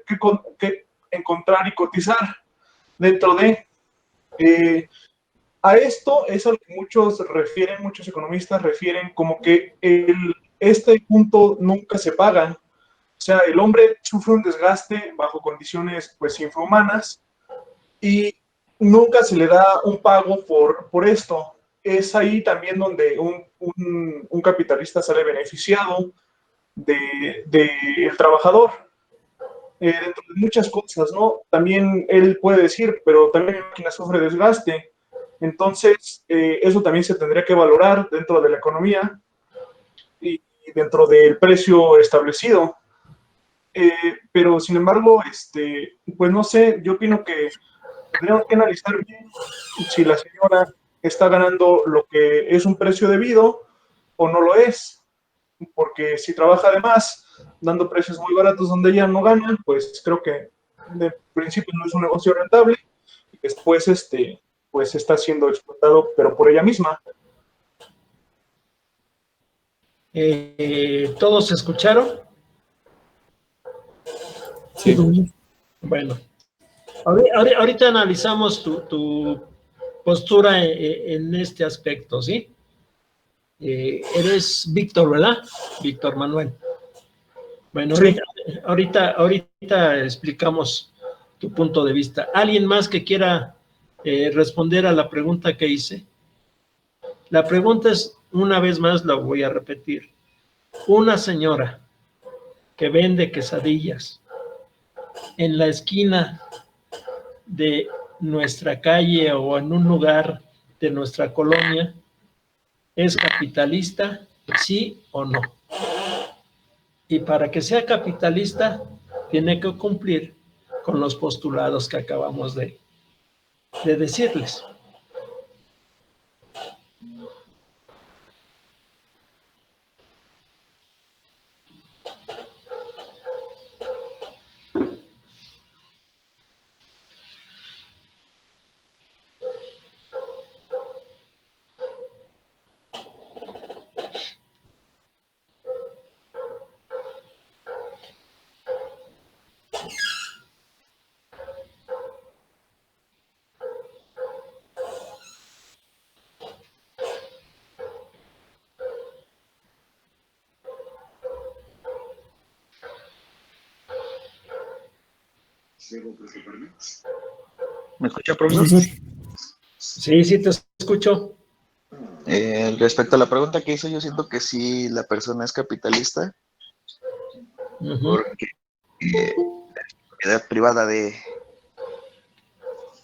encontrar y cotizar dentro de... a esto es a lo que muchos economistas refieren como que este punto nunca se paga. O sea, el hombre sufre un desgaste bajo condiciones pues infrahumanas y nunca se le da un pago por esto. Es ahí también donde un capitalista sale beneficiado del trabajador. Dentro de muchas cosas, ¿no? También él puede decir, pero también la máquina sufre desgaste. Entonces, eso también se tendría que valorar dentro de la economía y dentro del precio establecido. pero sin embargo, pues no sé, yo opino que tendríamos que analizar bien si la señora está ganando lo que es un precio debido o no lo es, porque si trabaja además dando precios muy baratos donde ella no gana, pues creo que de principio no es un negocio rentable y después pues está siendo explotado, pero por ella misma. ¿Todos escucharon? Sí, gobernador. Bueno, ahorita analizamos tu postura en este aspecto, ¿sí? Eres Víctor, ¿verdad? Víctor Manuel. Bueno, Sí. ahorita explicamos tu punto de vista. ¿Alguien más que quiera responder a la pregunta que hice? La pregunta es, una vez más la voy a repetir. Una señora que vende quesadillas en la esquina de nuestra calle o en un lugar de nuestra colonia, ¿es capitalista, sí o no? Y para que sea capitalista, tiene que cumplir con los postulados que acabamos de decirles. ¿Me escucha, profesor? Profesor. Sí, sí, te escucho. Respecto a la pregunta que hizo, yo siento que sí, la persona es capitalista porque la propiedad privada de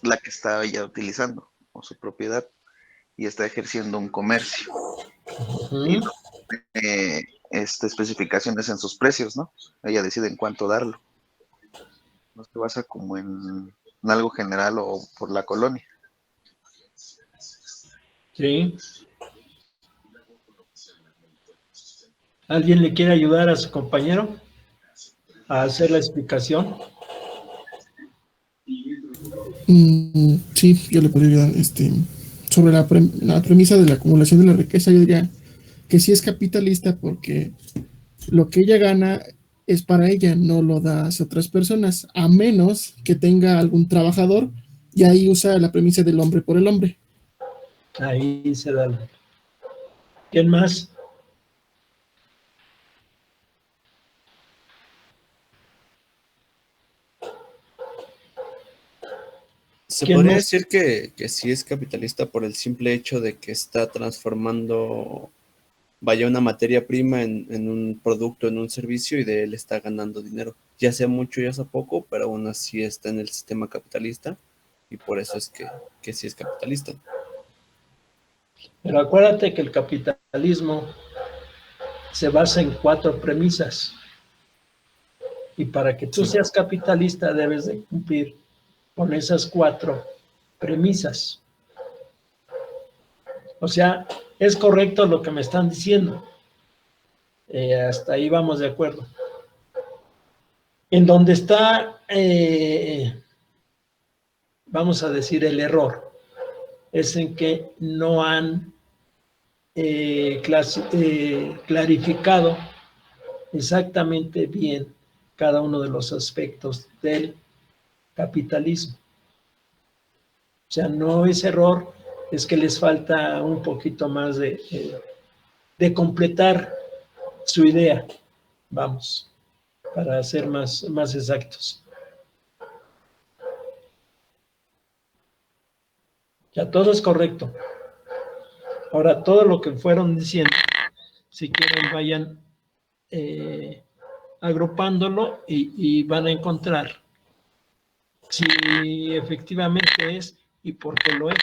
la que está ella utilizando, o su propiedad, y está ejerciendo un comercio. Y no tiene especificaciones en sus precios, ¿no? Ella decide en cuánto darlo. No se basa como en algo general o por la colonia. Sí. ¿Alguien le quiere ayudar a su compañero a hacer la explicación? Sí, yo le podría ayudar. Sobre la premisa de la acumulación de la riqueza, yo diría que sí es capitalista porque lo que ella gana es para ella, no lo da hacia otras personas, a menos que tenga algún trabajador, y ahí usa la premisa del hombre por el hombre. Ahí se da. ¿Quién más? Se ¿Quién podría más? decir que sí es capitalista por el simple hecho de que está transformando, vaya, una materia prima en un producto, en un servicio, y de él está ganando dinero. Ya sea mucho, ya sea poco, pero aún así está en el sistema capitalista, y por eso es que sí es capitalista. Pero acuérdate que el capitalismo se basa en 4 premisas. Y para que tú seas capitalista debes de cumplir con esas 4 premisas. O sea, es correcto lo que me están diciendo. Hasta ahí vamos de acuerdo. En donde está, vamos a decir, el error, es en que no han clarificado exactamente bien cada uno de los aspectos del capitalismo. O sea, no es error, es que les falta un poquito más de completar su idea, vamos, para ser más exactos. Ya todo es correcto. Ahora, todo lo que fueron diciendo, si quieren vayan agrupándolo y van a encontrar si efectivamente es y por qué lo es.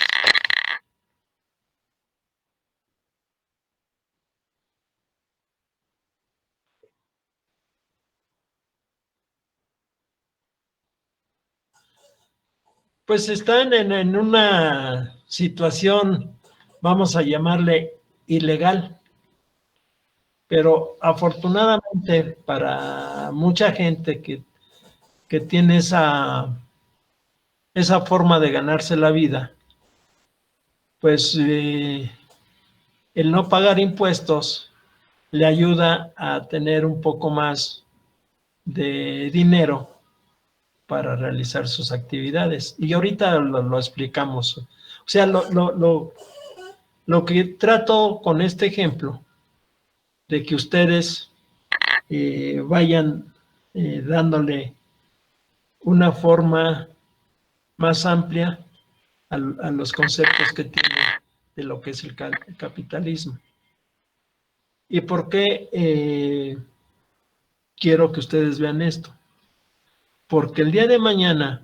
Pues están en una situación, vamos a llamarle ilegal, pero afortunadamente para mucha gente que tiene esa forma de ganarse la vida, pues el no pagar impuestos le ayuda a tener un poco más de dinero para realizar sus actividades. Y ahorita lo explicamos. O sea, lo que trato con este ejemplo, de que ustedes vayan dándole una forma más amplia a los conceptos que tiene de lo que es el capitalismo. ¿Y por qué quiero que ustedes vean esto? Porque el día de mañana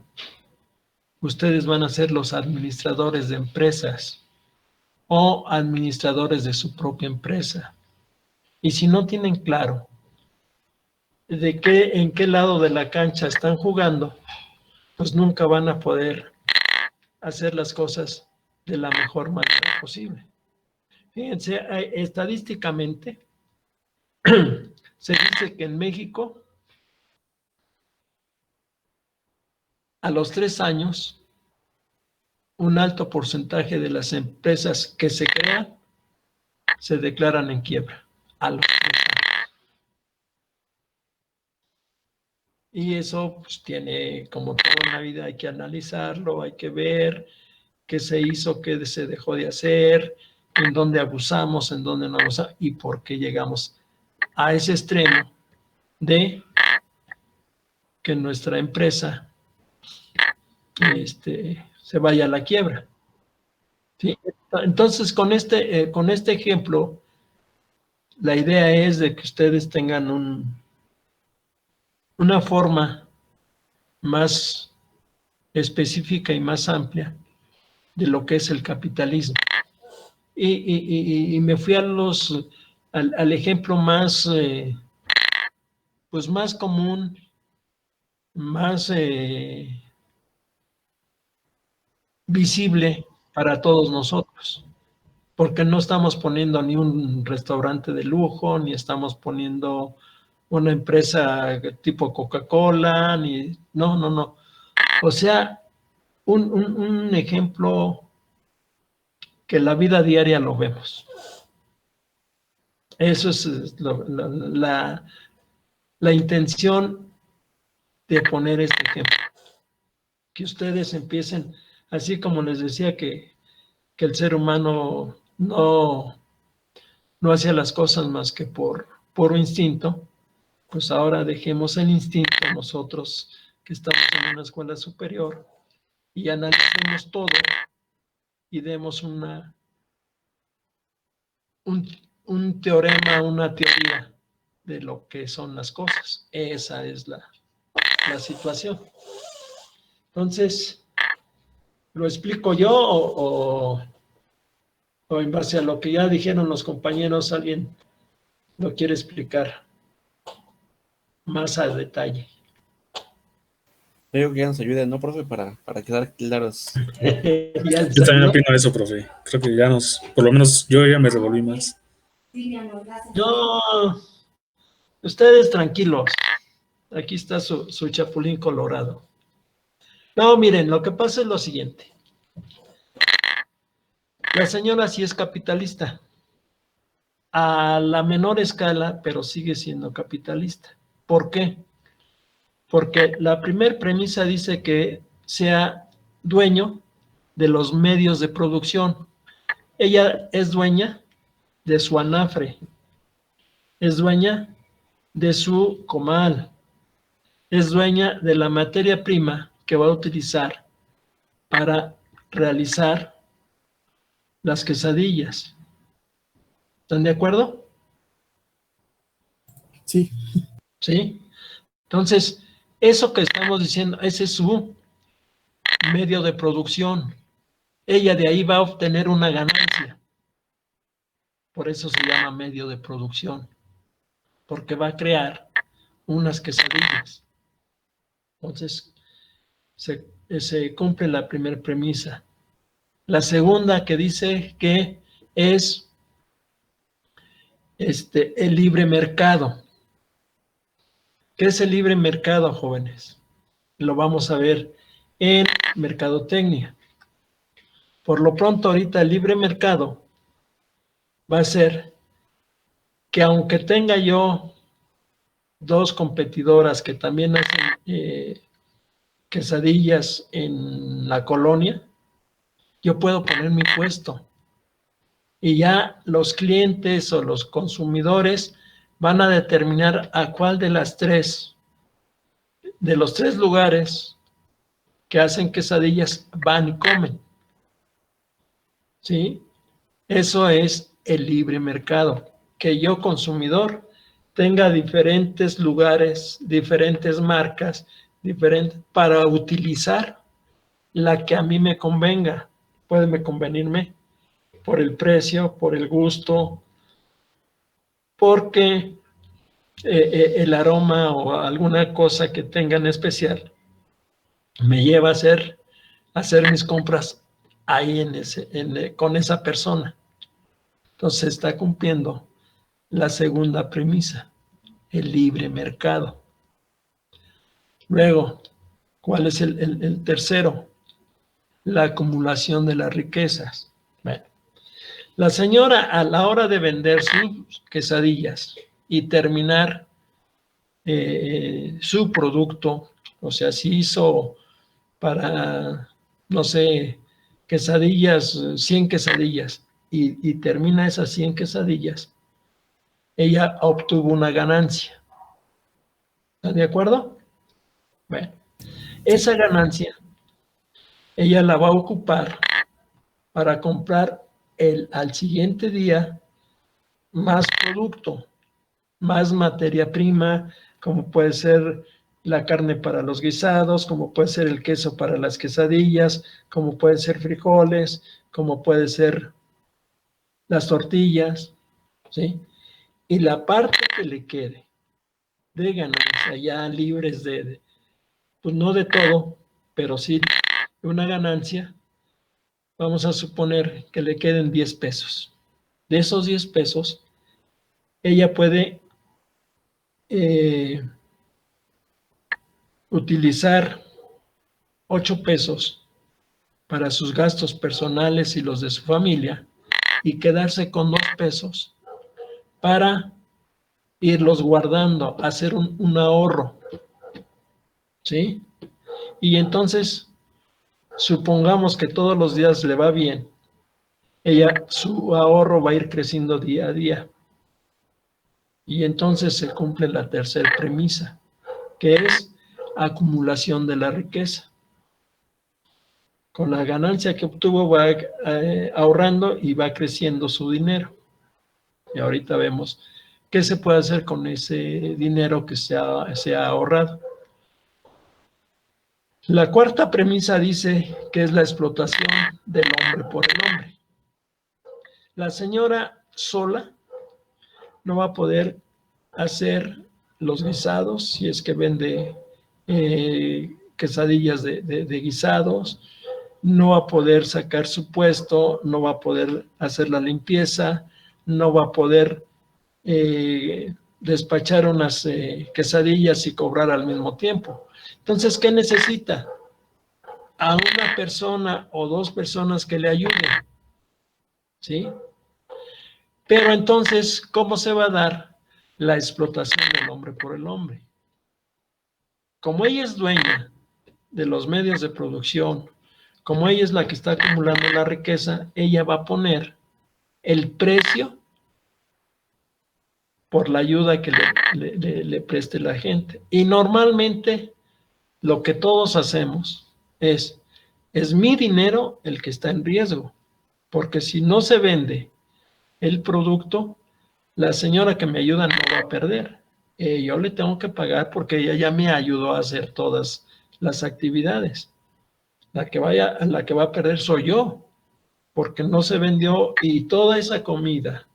ustedes van a ser los administradores de empresas o administradores de su propia empresa. Y si no tienen claro en qué lado de la cancha están jugando, pues nunca van a poder hacer las cosas de la mejor manera posible. Fíjense, estadísticamente se dice que en México a los 3 años un alto porcentaje de las empresas que se crean se declaran en quiebra a los 3 años. Y eso pues tiene, como toda en la vida, hay que analizarlo, hay que ver qué se hizo, qué se dejó de hacer, en dónde abusamos, en dónde no abusamos y por qué llegamos a ese extremo de que nuestra empresa se vaya a la quiebra. ¿Sí? Entonces, con este ejemplo, la idea es de que ustedes tengan una forma más específica y más amplia de lo que es el capitalismo. Y me fui al ejemplo más, pues más común, más visible para todos nosotros, porque no estamos poniendo ni un restaurante de lujo, ni estamos poniendo una empresa tipo Coca-Cola, no. O sea, un ejemplo que en la vida diaria lo vemos. Eso es la intención de poner este ejemplo. Que ustedes empiecen, así como les decía que el ser humano no hacía las cosas más que por puro instinto, pues ahora dejemos el instinto nosotros que estamos en una escuela superior y analicemos todo y demos un teorema, una teoría de lo que son las cosas. Esa es la situación. Entonces, ¿lo explico yo o en base a lo que ya dijeron los compañeros, alguien lo quiere explicar más a detalle? Yo digo que ya nos ayude, ¿no, profe? Para quedar claros. Yo también opino eso, profe. Creo que ya por lo menos yo ya me revolví más. No, ustedes tranquilos. Aquí está su chapulín colorado. No, miren, lo que pasa es lo siguiente. La señora sí es capitalista. A la menor escala, pero sigue siendo capitalista. ¿Por qué? Porque la primer premisa dice que sea dueño de los medios de producción. Ella es dueña de su anafre, es dueña de su comal, es dueña de la materia prima que va a utilizar para realizar las quesadillas. ¿Están de acuerdo? Sí. ¿Sí? Entonces, eso que estamos diciendo, ese es su medio de producción. Ella de ahí va a obtener una ganancia. Por eso se llama medio de producción, porque va a crear unas quesadillas. Entonces, se cumple la primera premisa. La segunda que dice que es el libre mercado. ¿Qué es el libre mercado, jóvenes? Lo vamos a ver en mercadotecnia. Por lo pronto, ahorita el libre mercado va a ser que aunque tenga yo dos competidoras que también hacen quesadillas en la colonia, yo puedo poner mi puesto. Y ya los clientes o los consumidores van a determinar a cuál de los tres lugares que hacen quesadillas van y comen. ¿Sí? Eso es el libre mercado. Que yo, consumidor, tenga diferentes lugares, diferentes marcas, para utilizar la que a mí me convenga. Puede convenirme por el precio, por el gusto, porque el aroma o alguna cosa que tenga en especial me lleva a hacer mis compras ahí con esa persona. Entonces está cumpliendo la segunda premisa, el libre mercado. Luego, ¿cuál es el tercero? La acumulación de las riquezas. Bueno, la señora, a la hora de vender sus quesadillas y terminar su producto, o sea, si hizo para, no sé, quesadillas, 100 quesadillas, y termina esas 100 quesadillas, ella obtuvo una ganancia. ¿Están de acuerdo? Bueno, esa ganancia, ella la va a ocupar para comprar al siguiente día más producto, más materia prima, como puede ser la carne para los guisados, como puede ser el queso para las quesadillas, como puede ser frijoles, como puede ser las tortillas, ¿sí? Y la parte que le quede de ganancia, ya libres pues no de todo, pero sí de una ganancia, vamos a suponer que le queden 10 pesos. De esos 10 pesos, ella puede utilizar 8 pesos para sus gastos personales y los de su familia y quedarse con 2 pesos para irlos guardando, hacer un ahorro, ¿sí? Y entonces, supongamos que todos los días le va bien, su ahorro va a ir creciendo día a día. Y entonces se cumple la tercera premisa, que es acumulación de la riqueza. Con la ganancia que obtuvo va ahorrando y va creciendo su dinero. Y ahorita vemos qué se puede hacer con ese dinero que se ha ahorrado. La cuarta premisa dice que es la explotación del hombre por el hombre. La señora sola no va a poder hacer los guisados si es que vende quesadillas de guisados, no va a poder sacar su puesto, no va a poder hacer la limpieza, no va a poder despachar unas quesadillas y cobrar al mismo tiempo. Entonces, ¿qué necesita? A una persona o dos personas que le ayuden, ¿sí? Pero entonces, ¿cómo se va a dar la explotación del hombre por el hombre? Como ella es dueña de los medios de producción, como ella es la que está acumulando la riqueza, ella va a poner el precio por la ayuda que le preste la gente. Y normalmente lo que todos hacemos es mi dinero el que está en riesgo, porque si no se vende el producto, la señora que me ayuda no va a perder. Yo le tengo que pagar porque ella ya me ayudó a hacer todas las actividades. La que va a perder soy yo, porque no se vendió y toda esa comida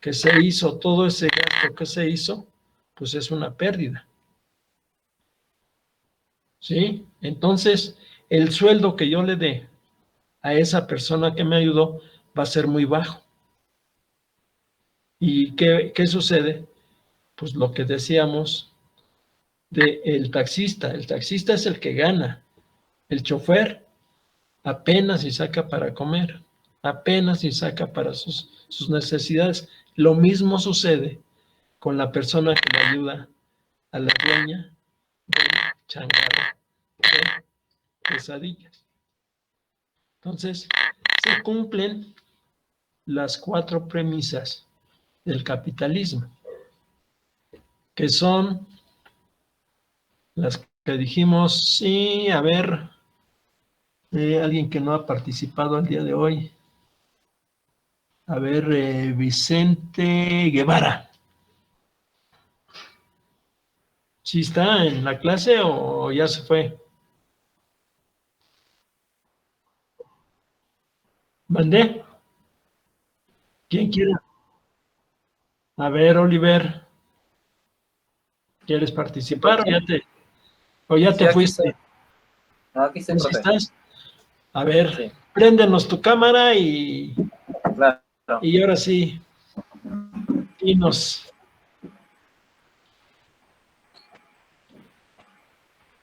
que se hizo, todo ese gasto que se hizo, pues es una pérdida. ¿Sí? Entonces, el sueldo que yo le dé a esa persona que me ayudó va a ser muy bajo. ¿Y qué sucede? Pues lo que decíamos del taxista. El taxista es el que gana. El chofer apenas si saca para comer, apenas si saca para sus necesidades. Lo mismo sucede con la persona que le ayuda a la dueña del changarro de quesadillas. Entonces, se cumplen las 4 premisas del capitalismo, que son las que dijimos. Sí, a ver, alguien que no ha participado el día de hoy. A ver, Vicente Guevara. ¿Sí está en la clase o ya se fue? ¿Mandé? ¿Quién quiere? A ver, Oliver, ¿quieres participar o ya Sí, te aquí fuiste? estoy. No, aquí estoy, ¿Sí profe. estás? A ver, Sí. préndenos tu cámara y Claro. ahora sí, dinos.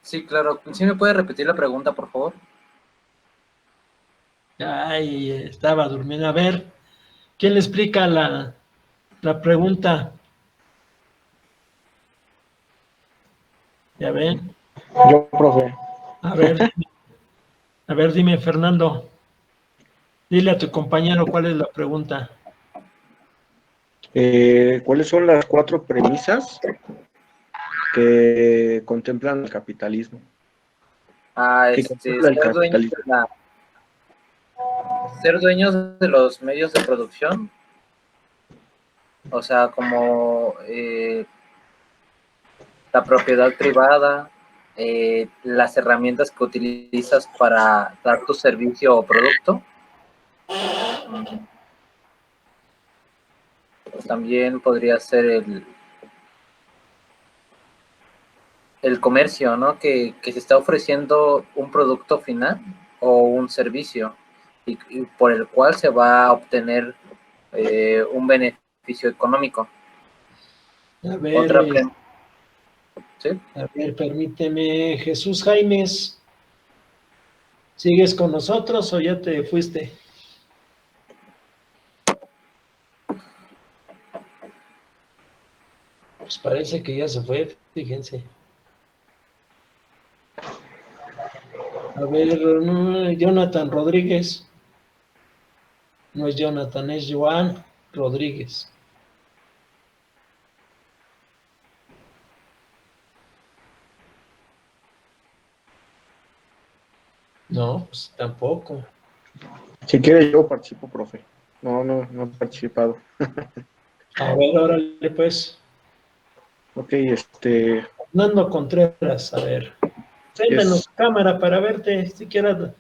Sí, claro. ¿Sí me puede repetir la pregunta, por favor? Ay, estaba durmiendo. A ver, ¿quién le explica la pregunta? Ya ven. Yo, profe. A ver, dime, Fernando. Dile a tu compañero cuál es la pregunta. ¿Cuáles son las 4 premisas que contemplan el capitalismo? Que contempla el Ser dueños capitalismo. ser dueños de los medios de producción. O sea, como la propiedad privada, las herramientas que utilizas para dar tu servicio o producto. Pues también podría ser el comercio, ¿no? Que se está ofreciendo un producto final o un servicio y por el cual se va a obtener un beneficio económico. A ver, Otra ¿sí? a ver, permíteme, Jesús Jaimes, ¿sigues con nosotros o ya te fuiste? Pues parece que ya se fue, fíjense. A ver, Jonathan Rodríguez. No es Jonathan, es Joan Rodríguez. No, pues tampoco. Si quiere, yo participo, profe. No he participado. A ver, órale, pues. Ok, Fernando Contreras, a ver. Préndenos tu cámara para verte, siquiera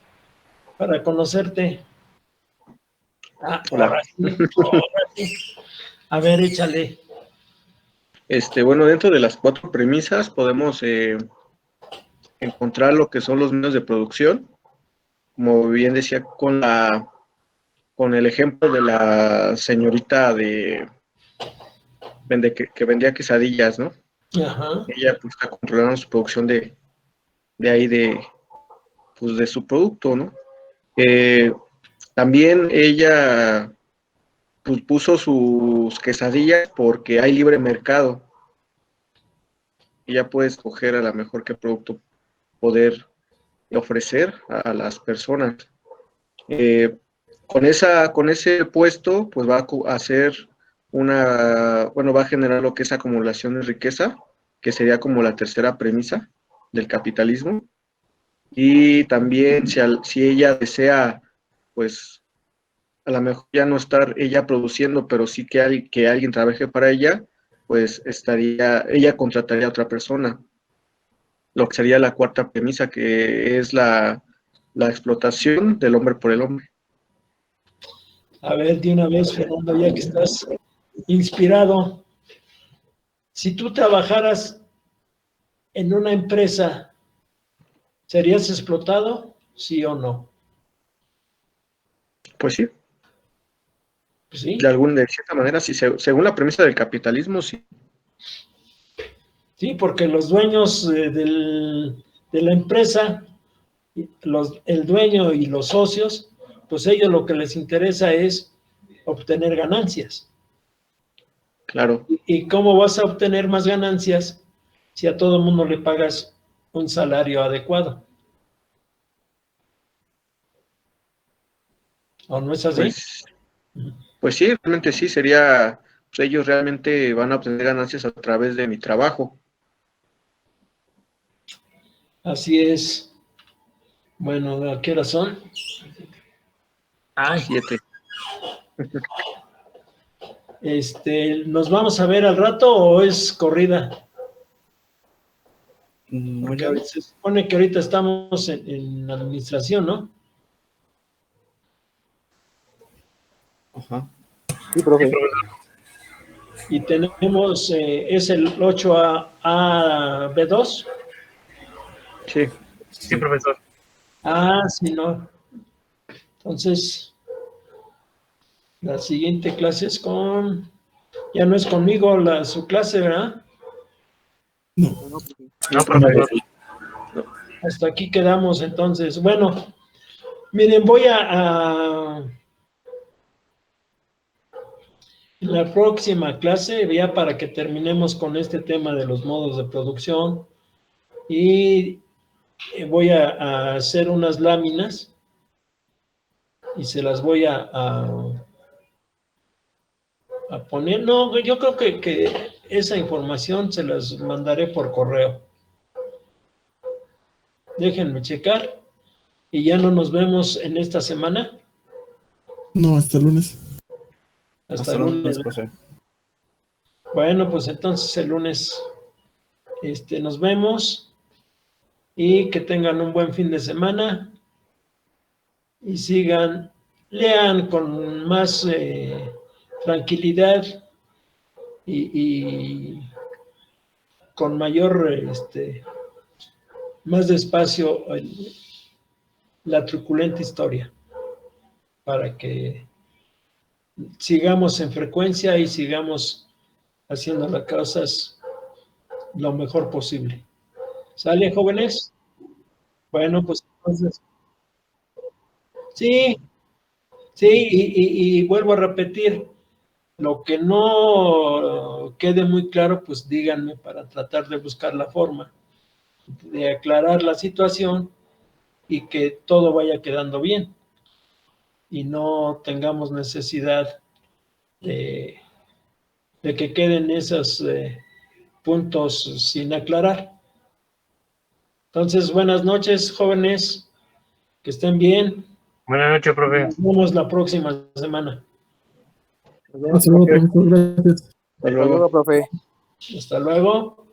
para conocerte. Hola. Ahora sí. A ver, échale. Bueno, dentro de las 4 premisas podemos encontrar lo que son los medios de producción, como bien decía con el ejemplo de la señorita que vendía quesadillas, ¿no? Ajá. Ella pues está controlando su producción de ahí pues, de su producto, ¿no? También ella pues, puso sus quesadillas porque hay libre mercado. Ella puede escoger a lo mejor qué producto poder ofrecer a las personas. Con ese puesto, pues va a hacer va a generar lo que es acumulación de riqueza, que sería como la tercera premisa del capitalismo. Y también si ella desea, pues a lo mejor ya no estar ella produciendo, pero sí que alguien trabaje para ella, pues ella contrataría a otra persona. Lo que sería la 4ª premisa, que es la explotación del hombre por el hombre. A ver, de una vez, Fernando, ya que estás inspirado. Si tú trabajaras en una empresa, ¿serías explotado? ¿Sí o no? Pues sí, ¿Sí? de cierta manera, sí, según la premisa del capitalismo, sí. Sí, porque los dueños de la empresa, el dueño y los socios, pues ellos lo que les interesa es obtener ganancias. Claro, ¿Y cómo vas a obtener más ganancias si a todo el mundo le pagas un salario adecuado? ¿O no es así? pues sí, realmente sí, sería, pues ellos realmente van a obtener ganancias a través de mi trabajo. Así es. Bueno, ¿a qué hora son? Ay, 7. ¿nos vamos a ver al rato o es corrida? No, Porque ya. se supone que ahorita estamos en administración, ¿no? Ajá. Sí, profe. Y tenemos, es el 8A B2. Sí, Sí, profesor. Ah, sí, no. Entonces, la siguiente clase es ya no es conmigo su clase, ¿verdad? No, No, profesor. Hasta aquí quedamos entonces. Bueno, miren, en la próxima clase, ya para que terminemos con este tema de los modos de producción, y voy a hacer unas láminas y se las voy a poner. No, yo creo que esa información se las mandaré por correo. Déjenme checar y ya no nos vemos en esta semana. No, hasta el lunes. Hasta el lunes. profe. Bueno, pues entonces el lunes nos vemos y que tengan un buen fin de semana y lean con más tranquilidad y con mayor, más despacio la truculenta historia para que sigamos en frecuencia y sigamos haciendo las cosas lo mejor posible. ¿Sale, jóvenes? Bueno, pues entonces, sí, y vuelvo a repetir, lo que no quede muy claro, pues díganme para tratar de buscar la forma de aclarar la situación y que todo vaya quedando bien y no tengamos necesidad de que queden esos puntos sin aclarar. Entonces, buenas noches, jóvenes, que estén bien. Buenas noches, profe. Nos vemos la próxima semana. Hasta luego, profesor. Gracias. hasta luego. Profe. Hasta luego.